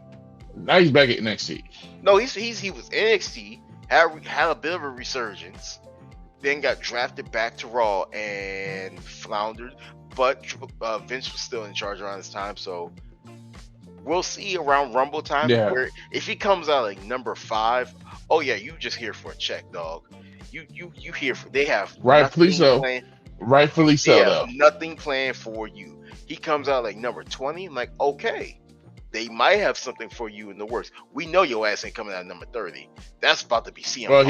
NXT. No, he was NXT, had a bit of a resurgence, then got drafted back to Raw and floundered. But Vince was still in charge around this time, so we'll see around Rumble time. Where if he comes out like number 5, oh yeah, you just here for a check, dog. You here for, they have rightfully so. Rightfully so. They have nothing planned for you. He comes out like number 20. I'm like, okay, they might have something for you in the works. We know your ass ain't coming out at number 30. That's about to be CM. Well,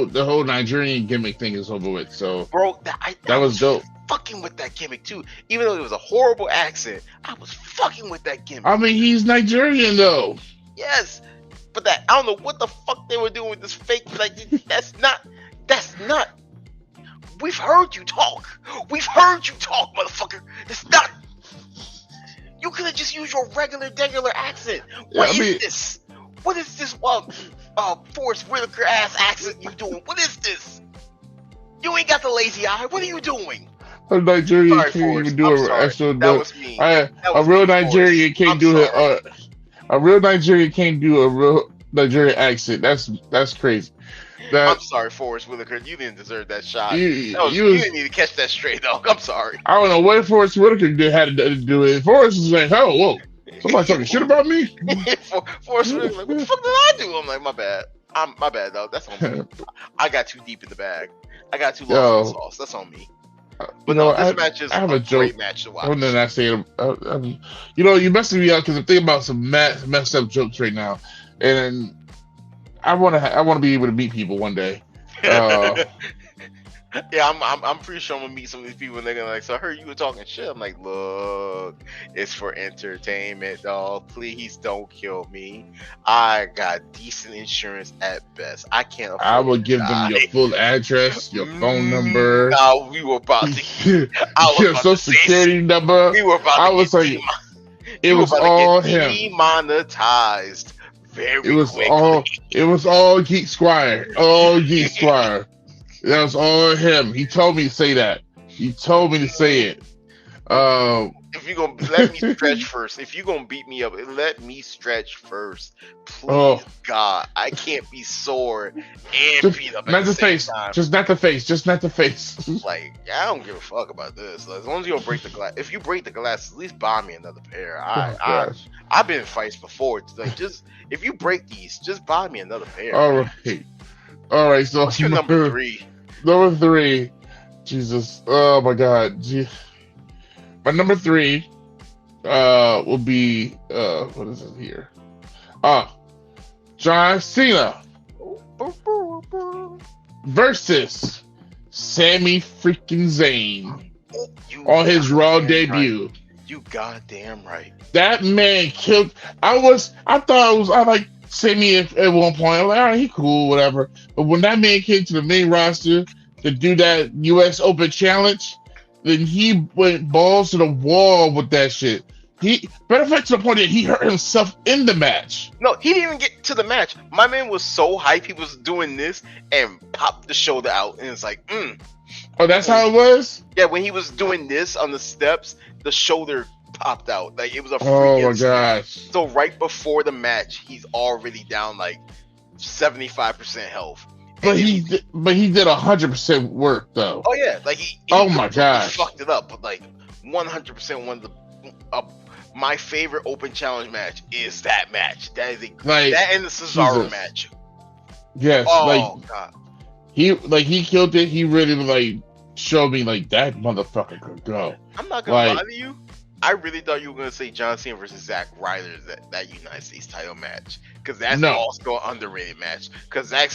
the whole Nigerian gimmick thing is over with. So, bro, that was dope. Fucking with that gimmick too, even though it was a horrible accent. I was fucking with that gimmick. I mean, he's Nigerian though. Yes, but I don't know what the fuck they were doing with this fake. Like, that's not. We've heard you talk, motherfucker. It's not. You could have just used your regular accent. What is this? What is this? Forrest Whitaker ass accent you doing? What is this? You ain't got the lazy eye. What are you doing? A Nigerian can't even do an extra. That was me. A real Nigerian can't do it. A real Nigerian can't do a real Nigerian accent. That's crazy. I'm sorry, Forrest Whitaker. You didn't deserve that shot. You didn't need to catch that straight, dog. I'm sorry. I don't know what Forrest Whitaker had to do with it. Forrest was like, "Oh, whoa, somebody talking shit about me." Forrest Whitaker, like, what the fuck did I do? I'm like, my bad. My bad, dog. That's on me. I got too deep in the bag. I got too lost in the sauce. That's on me. But this match is a great match to watch. One thing I say, you're messing me up because I'm thinking about some messed up jokes right now, and I want to be able to meet people one day. Yeah, I'm pretty sure I'm gonna meet some of these people and they're gonna like, so I heard you were talking shit. I'm like, look, it's for entertainment, dog. Please don't kill me. I got decent insurance at best. I can't I afford will to give them your die. full address, your phone number, No, we were about to. I was your about social to say security number. we were about I to was get like, it you were was about to get all him. demonetized It very was quickly. all Geek Squire. All Geek Squire. That was all him. He told me to say that. He told me to say it. If you're gonna let me stretch first, if you're gonna beat me up, let me stretch first. Please, oh, God, I can't be sore and just beat up at not the the same face. time. Just not the face. Just not the face. Like, I don't give a fuck about this. As long as you don't break the glass. If you break the glass, at least buy me another pair. Oh gosh. I've been in fights before. It's like, just if you break these, just buy me another pair. All right. All right. So What's your number 3? Number 3. Jesus. Oh my God. My number 3 will be what is it here? John Cena versus Sami freaking Zayn on his Raw debut. Right. You goddamn right. That man killed. I like Sami at one point. I'm like, all right, he cool, whatever. But when that man came to the main roster to do that U.S. Open challenge, then he went balls to the wall with that shit. Matter of fact, to the point that he hurt himself in the match. No, he didn't even get to the match. My man was so hyped, he was doing this and popped the shoulder out, and it's like, Oh, that's how it was? Yeah, when he was doing this on the steps, the shoulder popped out. Like, it was a Oh my freaking gosh. So right before the match, he's already down like 75% health. But he did 100% work though. Oh yeah, like he oh my gosh, fucked it up. But like 100% one of the my favorite open challenge match is that match. That is that and the Cesaro match. Yes, oh God. He killed it. He really like showed me like that motherfucker could go. I'm not gonna lie to you. I really thought you were gonna say John Cena versus Zack Ryder that United States title match, because that's also an underrated match. Because Zack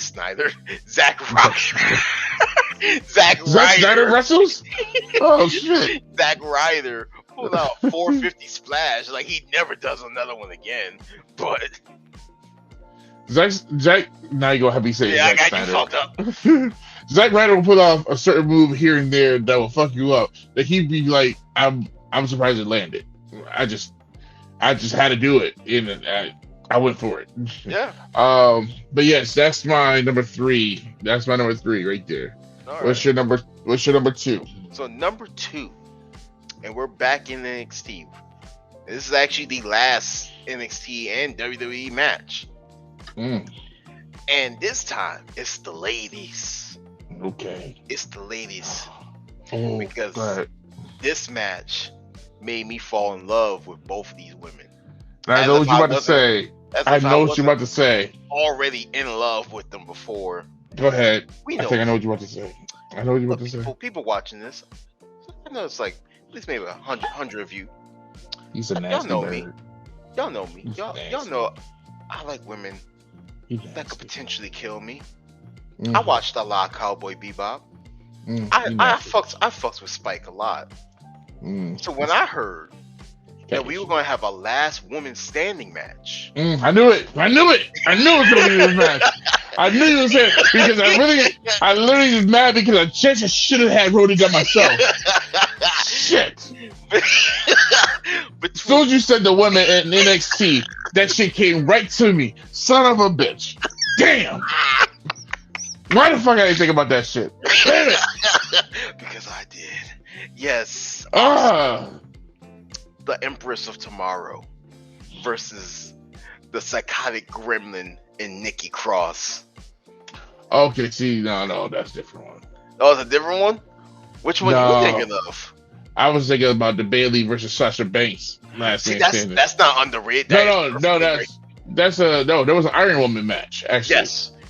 Snyder, Zack Ryder, Zack Snyder wrestles. Oh shit! Zack Ryder pulled out 450 splash like he never does another one again. But Zack, now you gonna have me say Zack Zack Snyder. You fucked up. Zack Ryder will put off a certain move here and there that will fuck you up. That he'd be like, I'm surprised it landed. I just had to do it, and I went for it. Yeah. But yes, that's my number 3. That's my number 3 right there. All What's your number 2? So number 2, and we're back in NXT. This is actually the last NXT and WWE match. And this time it's the ladies. Okay. It's the ladies. Oh, because this match made me fall in love with both of these women. I know what you're about to say. I know what you're about to say. Already in love with them before. Go ahead. I think I know what you're about to say. I know what you're about to say. People watching this, I know it's like at least maybe 100 of you. He's a nasty Y'all know bird. me. Y'all know me. Y'all know I like women that could potentially kill me. I watched a lot of Cowboy Bebop. I fucks with Spike a lot. So when I heard that we were going to have a last woman standing match, I knew it. I knew it was going to be this match. I knew you were saying because I literally was mad because I should have had wrote it down myself. Shit. As soon as you said the women in NXT, that shit came right to me. Son of a bitch. Damn. Why the fuck I didn't think about that shit? Damn it. Because I did. Yes. The Empress of Tomorrow versus the psychotic gremlin in Nikki Cross. Okay, see, no, that's a different one. Oh, it's a different one? Which one are you thinking of? I was thinking about the Bailey versus Sasha Banks last See, that's not underrated. No, there was an Iron Woman match, actually.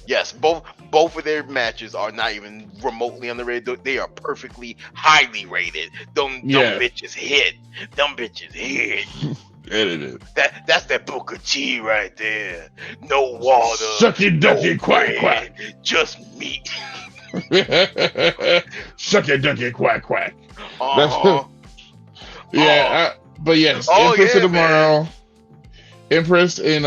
Yes. Both of their matches are not even remotely underrated. They are perfectly highly rated. Them bitches hit. That's that Booker T right there. No water. Sucky ducky quack quack. Just meat. Shuck it, duck it, quack, quack. Uh-huh. But yes, Oh, Empress yeah, of Tomorrow, Empress and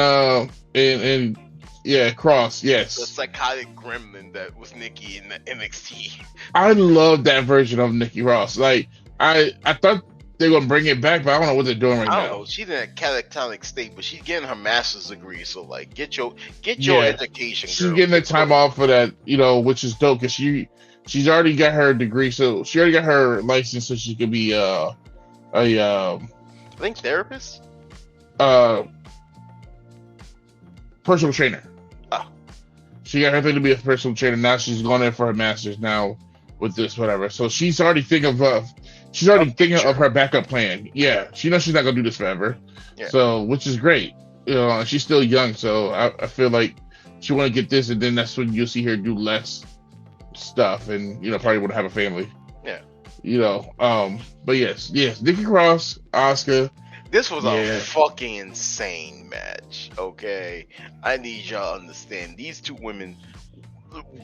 Cross. The Yes, psychotic gremlin that was Nikki in the NXT. I love that version of Nikki Ross. Like I thought they were gonna bring it back, but I don't know what they're doing right I don't now. know. She's in a catatonic state, but she's getting her master's degree. So like, get your Yeah. education. She's girl. getting the time off for that, which is dope because she's already got her degree, so she already got her license, so she could be a I think therapist. Personal trainer. Oh. She got her thing to be a personal trainer. Now she's going in for her master's now with this whatever. So she's already thinking of her backup plan. Yeah, she knows she's not gonna do this forever. Yeah. So which is great. She's still young, so I feel like she want to get this, and then that's when you'll see her do less stuff, and probably want to have a family. Yeah. But yes, Nikki Cross, Asuka. This was a fucking insane match. Okay, I need y'all to understand. These two women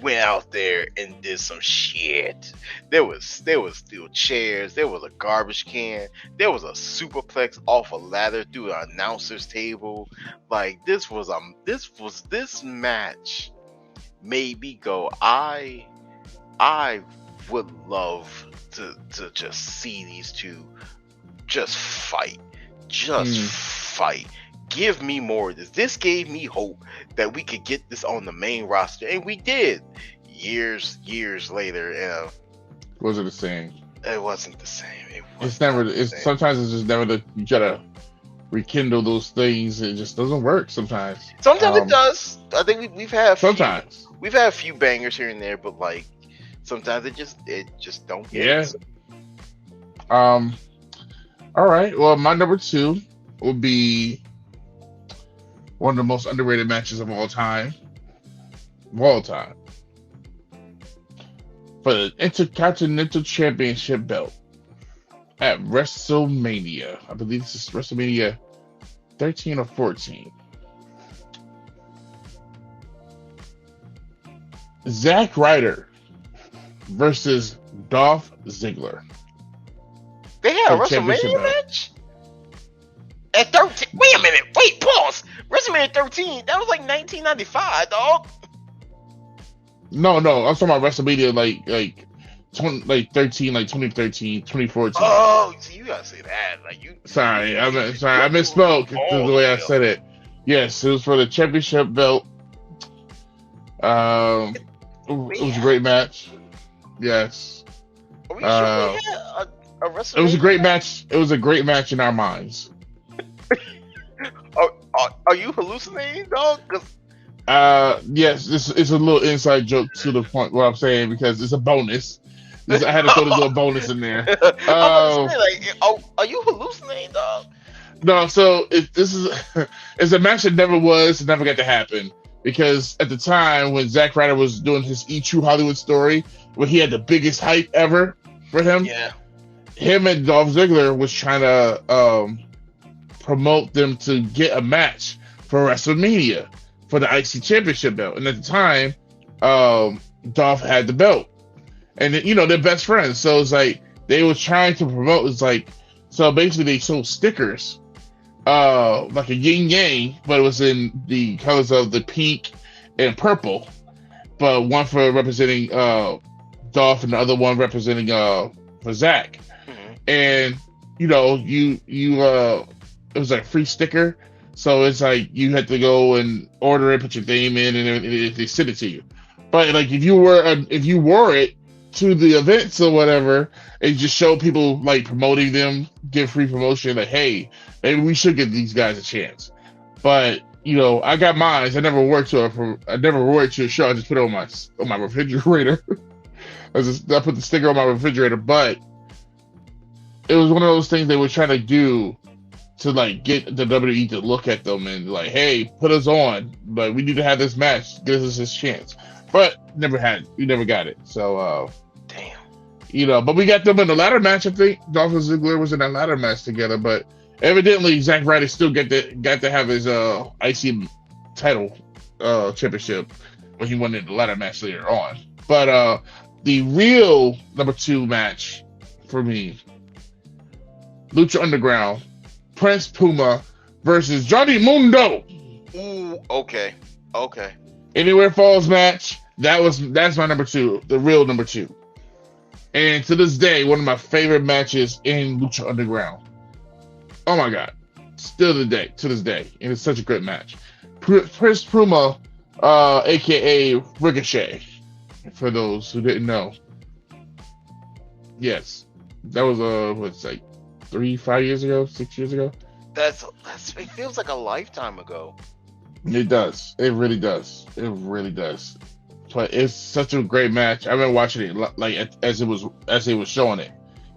went out there and did some shit. There was steel chairs. There was a garbage can. There was a superplex off a ladder through an announcer's table. Like this match made me go. I would love to just see these two just fight. Fight. Give me more of this. This gave me hope that we could get this on the main roster, and we did. Years later, Was it the same? it wasn't the same. Sometimes it's just never you try to rekindle those things. It just doesn't work sometimes. Sometimes it does. I think we've had we've had a few bangers here and there, but like sometimes it just don't. Yeah. All right. Well, my number 2 will be one of the most underrated matches of all time. For the Intercontinental Championship belt at WrestleMania. I believe this is WrestleMania 13 or 14. Zack Ryder versus Dolph Ziggler. They had a WrestleMania match? At 13? Wait a minute. Wait, pause. WrestleMania 13? That was like 1995, dog. No. I'm talking about WrestleMania like 13, like 2013, 2014. Oh, see, you gotta say that. Like you. Sorry, I misspoke the way I said it. Yes, it was for the championship belt. It was a great match. Yes. Are we sure we had a WrestleMania? It was a great match. It was a great match in our minds. Are you hallucinating, dog? Yes, this is a little inside joke to the point what I'm saying because it's a bonus. I had to throw this little bonus in there. Are you hallucinating, dog? No, so it's a match that never got to happen because at the time when Zack Ryder was doing his True Hollywood story, where he had the biggest hype ever for him, him and Dolph Ziggler was trying to promote them to get a match for WrestleMania for the IC Championship belt, and at the time, Dolph had the belt, and they're best friends, so it's like they were trying to promote. It's like so basically they sold stickers, like a yin yang, but it was in the colors of the pink and purple, but one for representing Dolph and the other one representing for Zack, and it was like free sticker. So it's like you had to go and order it, put your name in, and they send it to you. But like if you wore it to the events or whatever, it just showed people like promoting them, give free promotion. Like, hey, maybe we should give these guys a chance. But I got mine. I never wore it to a show. I just put it on my refrigerator. I put the sticker on my refrigerator. But it was one of those things they were trying to do to like get the WWE to look at them and like, hey, put us on, but we need to have this match, give us this chance. But we never got it. So damn. But we got them in the ladder match. I think Dolph and Ziggler was in that ladder match together, but evidently Zack Ryder still got to have his IC title championship when he won in the ladder match later on. But the real number 2 match for me, Lucha Underground, Prince Puma versus Johnny Mundo. Ooh, okay. Anywhere Falls match. That's my number 2, the real number 2. And to this day, one of my favorite matches in Lucha Underground. Oh my god. Still to this day. And it's such a great match. Prince Puma, aka Ricochet, for those who didn't know. Yes. That was what's like 5 years ago, 6 years ago. That's it feels like a lifetime ago. It does. It really does. It really does. But it's such a great match. I've been watching it like as it was showing it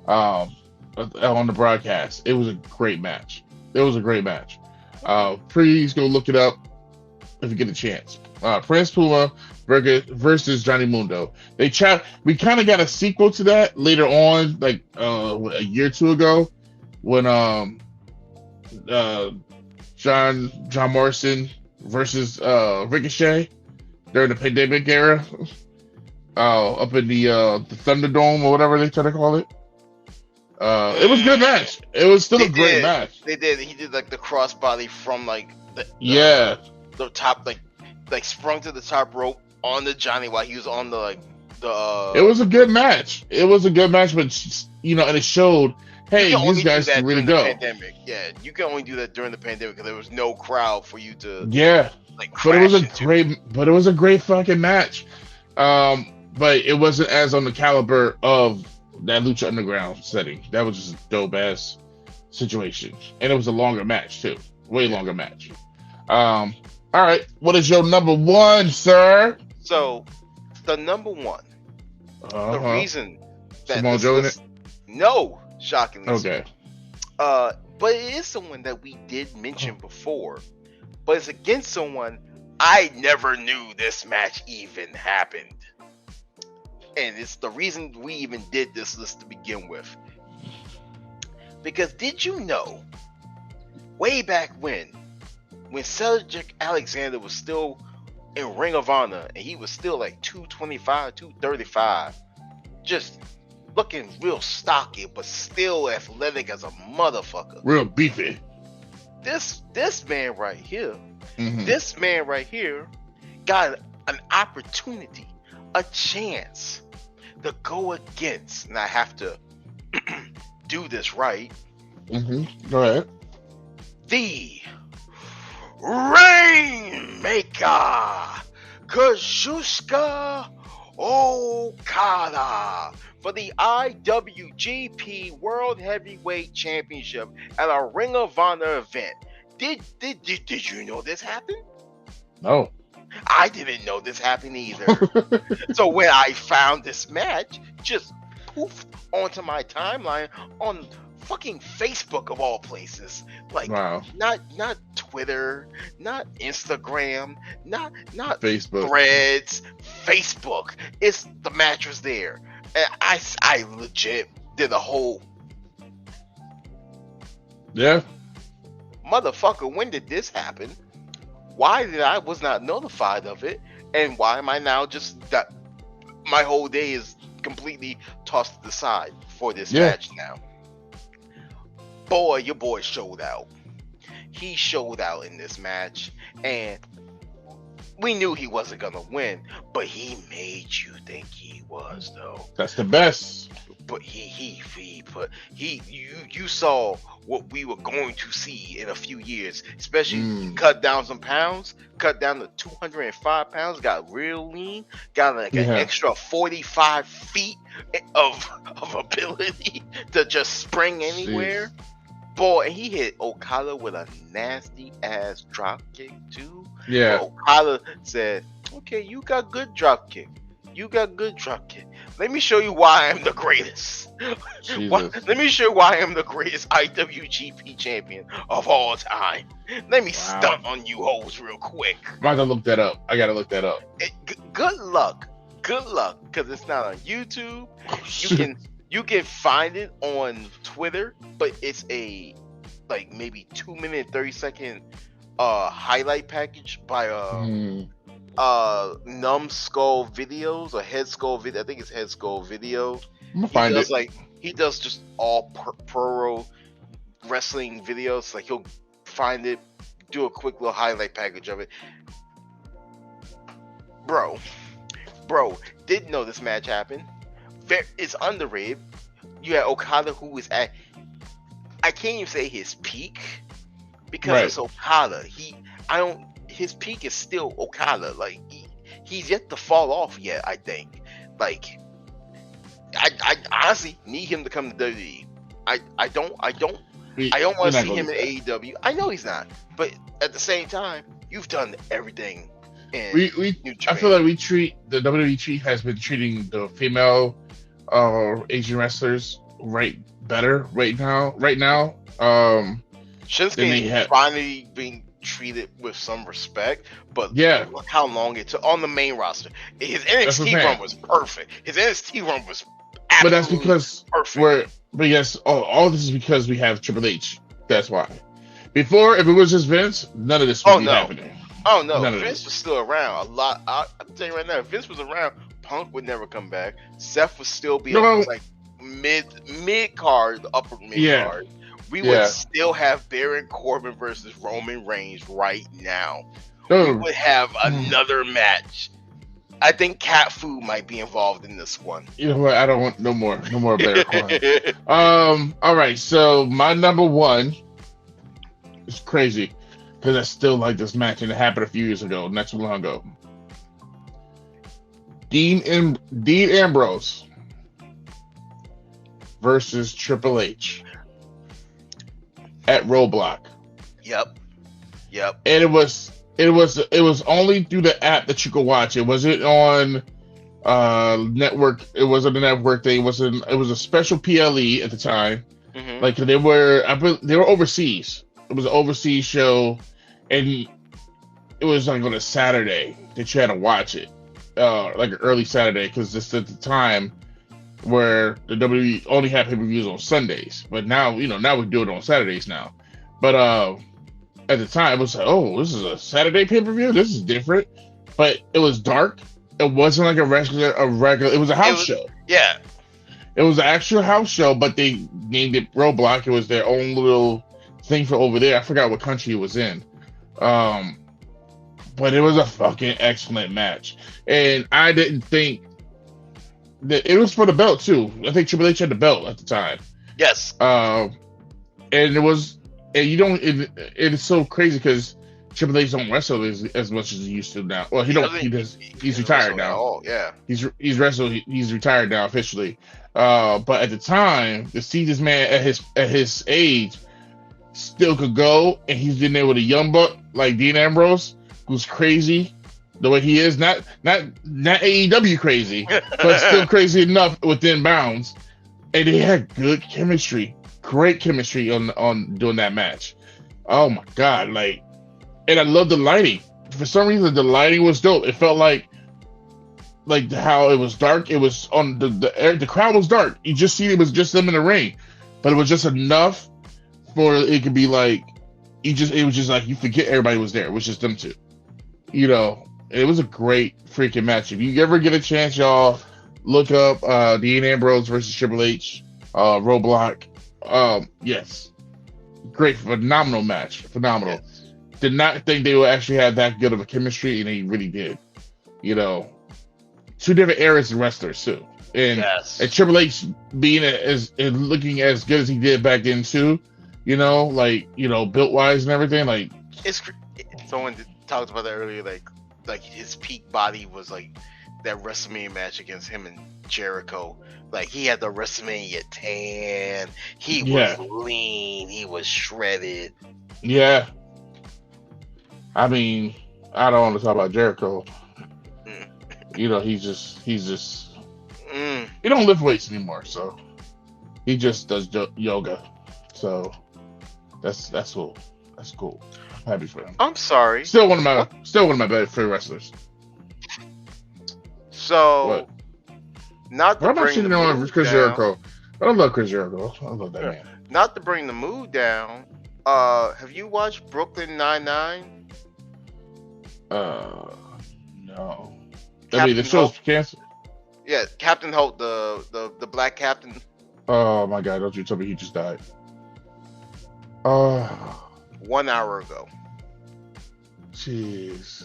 on the broadcast. It was a great match. Please go look it up if you get a chance. Prince Puma versus Johnny Mundo. We kind of got a sequel to that later on, like a year or two ago, when John Morrison versus Ricochet during the pandemic era, up in the Thunderdome or whatever they try to call it. It was a good match. It was still a great match. They did. He did like the crossbody from like the top, like sprung to the top rope on the Johnny while he was on the. It was a good match. But and it showed. Hey, these guys can really go. Pandemic. Yeah, you can only do that during the pandemic because there was no crowd for you to. Yeah, but it was a great fucking match. But it wasn't as on the caliber of that Lucha Underground setting. That was just a dope ass situation, and it was a longer match too, way longer match. All right, what is your number 1, sir? So, the number 1, the reason that Samoa Joe in it? No. Shockingly. Okay. But it is someone that we did mention before. But it's against someone I never knew this match even happened. And it's the reason we even did this list to begin with. Because did you know, way back when Cedric Alexander was still in Ring of Honor, and he was still like 225, 235, just looking real stocky, but still athletic as a motherfucker. Real beefy. This man right here, mm-hmm. This man right here got an opportunity, a chance to go against, and I have to do this right. Mm-hmm. Go ahead. The Rainmaker, Kazuchika Okada, for the IWGP World Heavyweight Championship at a Ring of Honor event. Did you know this happened? No. I didn't know this happened either. So when I found this match, just poofed onto my timeline on fucking Facebook of all places. Like, wow. Not Twitter, not Instagram, not Facebook. Threads, Facebook. The match was there. And I legit did a whole. Yeah. Motherfucker, when did this happen? Why did I was not notified of it? And why am I now just that? My whole day is completely tossed to the side for this match now. Boy, your boy showed out. He showed out in this match, and we knew he wasn't gonna win, but he made you think he was, though. That's the best. But you saw what we were going to see in a few years, especially cut down some pounds, cut down to 205 pounds, got real lean, got like an extra 45 feet of ability to just spring anywhere. Jeez. Boy, and he hit Okada with a nasty ass drop kick too. Yeah. But Okada said, "Okay, you got good drop kick. Let me show you why I'm the greatest. Let me show you why I'm the greatest IWGP champion of all time. Let me stunt on you hoes real quick." I gotta look that up. Good luck, because it's not on YouTube. You can find it on Twitter, but it's a like maybe 2 minute 30-second highlight package by Numbskull videos or Head Skull video. I think it's Head Skull video. I'm gonna find it. He does just all pro wrestling videos. Like he'll find it, do a quick little highlight package of it. Bro, didn't know this match happened. It's underrated. You had Okada, who is at, I can't even say his peak because it's Okada. His peak is still Okada. Like he's yet to fall off yet. I think. Like I honestly need him to come to WWE. I don't want to see him in AEW. I know he's not, but at the same time, you've done everything. I feel like the WWE has been treating the female Asian wrestlers better right now. Shinsuke finally being treated with some respect, but look how long it took on the main roster. His NXT run was perfect. His NXT run was absolutely but that's because perfect. All this is because we have Triple H. That's why. Before, if it was just Vince, none of this would be happening. Oh no, Vince was still around. I'm telling you right now, if Vince was around, Punk would never come back. Seth would still be like mid card, upper mid card. We would still have Baron Corbin versus Roman Reigns right now. We would have another match. I think Cat Fu might be involved in this one. You know what? I don't want no more Baron Corbin. All right. So my number one is crazy because I still like this match and it happened a few years ago, not too long ago. Dean Ambrose versus Triple H at Roadblock. Yep. And it was only through the app that you could watch. It wasn't on network. It wasn't a network thing. It was a special PLE at the time. Mm-hmm. Like they were overseas. It was an overseas show, and it was like on a Saturday that you had to watch it, like an early Saturday, because this at the time where the WWE only had pay-per-views on Sundays. But now we do it on Saturdays now. But at the time, it was like, oh, this is a Saturday pay-per-view? This is different. But it was dark. It wasn't like a regular, it was a house show. Yeah. It was an actual house show, but they named it Roadblock. It was their own little thing for over there. I forgot what country it was in. But it was a fucking excellent match. And I didn't think that it was for the belt too. I think Triple H had the belt at the time. Yes. And it was, and it is so crazy because Triple H don't wrestle as much as he used to now. Well, he's retired now. Yeah. He's wrestled. He's retired now officially. But at the time, to see this man at his age still could go, and he's been there with a young buck like Dean Ambrose, who's crazy the way he is, not AEW crazy, but still crazy enough within bounds. And they had good chemistry, great chemistry on doing that match. Oh my god, like, and I love the lighting. For some reason, the lighting was dope. It felt like how it was dark. It was on the crowd was dark. You just see it was just them in the ring, but it was just enough for it could be like it was just like you forget everybody was there. It was just them two. It was a great freaking match. If you ever get a chance, y'all look up Dean Ambrose versus Triple H, Roadblock. Yes, great, phenomenal match, phenomenal. Yes. Did not think they would actually have that good of a chemistry, and they really did. Two different eras of wrestlers too, and Triple H being looking as good as he did back then too. Built wise and everything. Like someone talked about that earlier. Like his peak body was like that WrestleMania match against him and Jericho. Like he had the WrestleMania tan. He was lean. He was shredded. Yeah. I mean, I don't want to talk about Jericho. He's just he don't lift weights anymore, so he just does yoga. So that's cool. That's cool. I'm happy for him. I'm sorry. Still one of my favorite wrestlers. So what? Not to bring the mood down. Chris Jericho. I don't love Chris Jericho. I love that man. Not to bring the mood down. Have you watched Brooklyn Nine-Nine? No. Oh, I mean, the Captain show's Hope. canceled. Yeah, Captain Hope, the black captain. Oh my God! Don't you tell me he just died? Oh, 1 hour ago. jeez.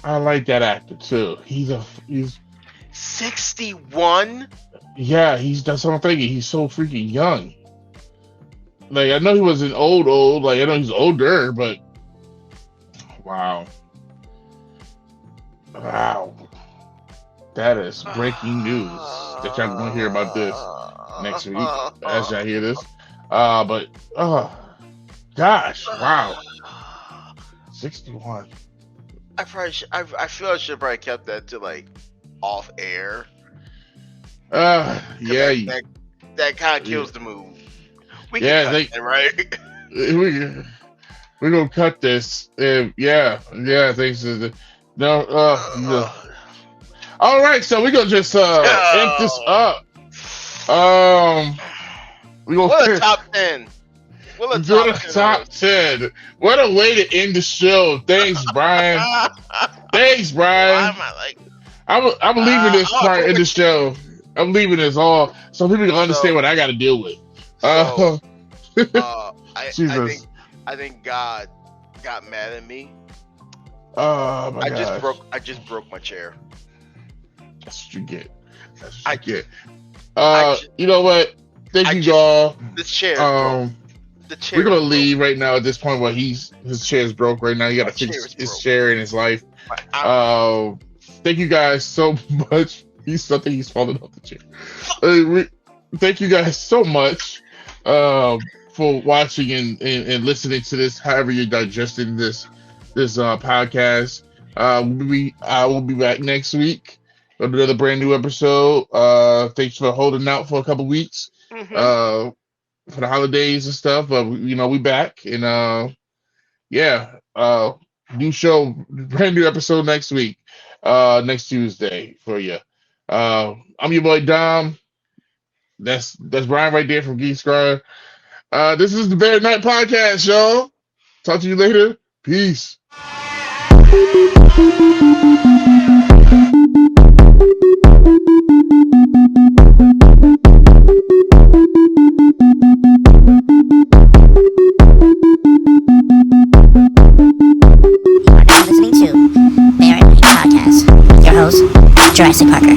I like that actor too. He's 61. yeah. That's what I'm thinking. He's so freaking young. Like I know he wasn't old. Like I know he's older, but wow, wow. That is breaking news that y'all gonna hear about this next week as y'all hear this. But gosh, wow, 61. I probably I feel I should probably kept that to like off air. Yeah, That kind of kills the mood. We yeah, can cut that, right? we're gonna cut this. Yeah, thanks to the no. No. All right, so we're gonna just amp this up. We gonna What a top 10. What a top 10. What a way to end the show. Thanks, Brian. Thanks, Brian. Why am I like? I'm leaving this part in the show. I'm leaving this all so people can understand what I got to deal with. I think God got mad at me. Oh my God! I just broke my chair. That's what you get. That's what you get. You know what? Thank you, y'all. This chair. The chair. We're gonna leave right now at this point where his chair's broke right now. You gotta fix his chair in his life. Thank you guys so much. He's falling off the chair. Thank you guys so much for watching and listening to this. However you're digesting this podcast. I will be back next week with another brand new episode. Thanks for holding out for a couple weeks for the holidays and stuff. But we back and new show, brand new episode next week, next Tuesday for you. I'm your boy Dom. That's Brian right there from Geek Squad. This is the BearatNight podcast, y'all. Talk to you later. Peace. You are now listening to BearatNight Podcast with your host, Jurassic Parker.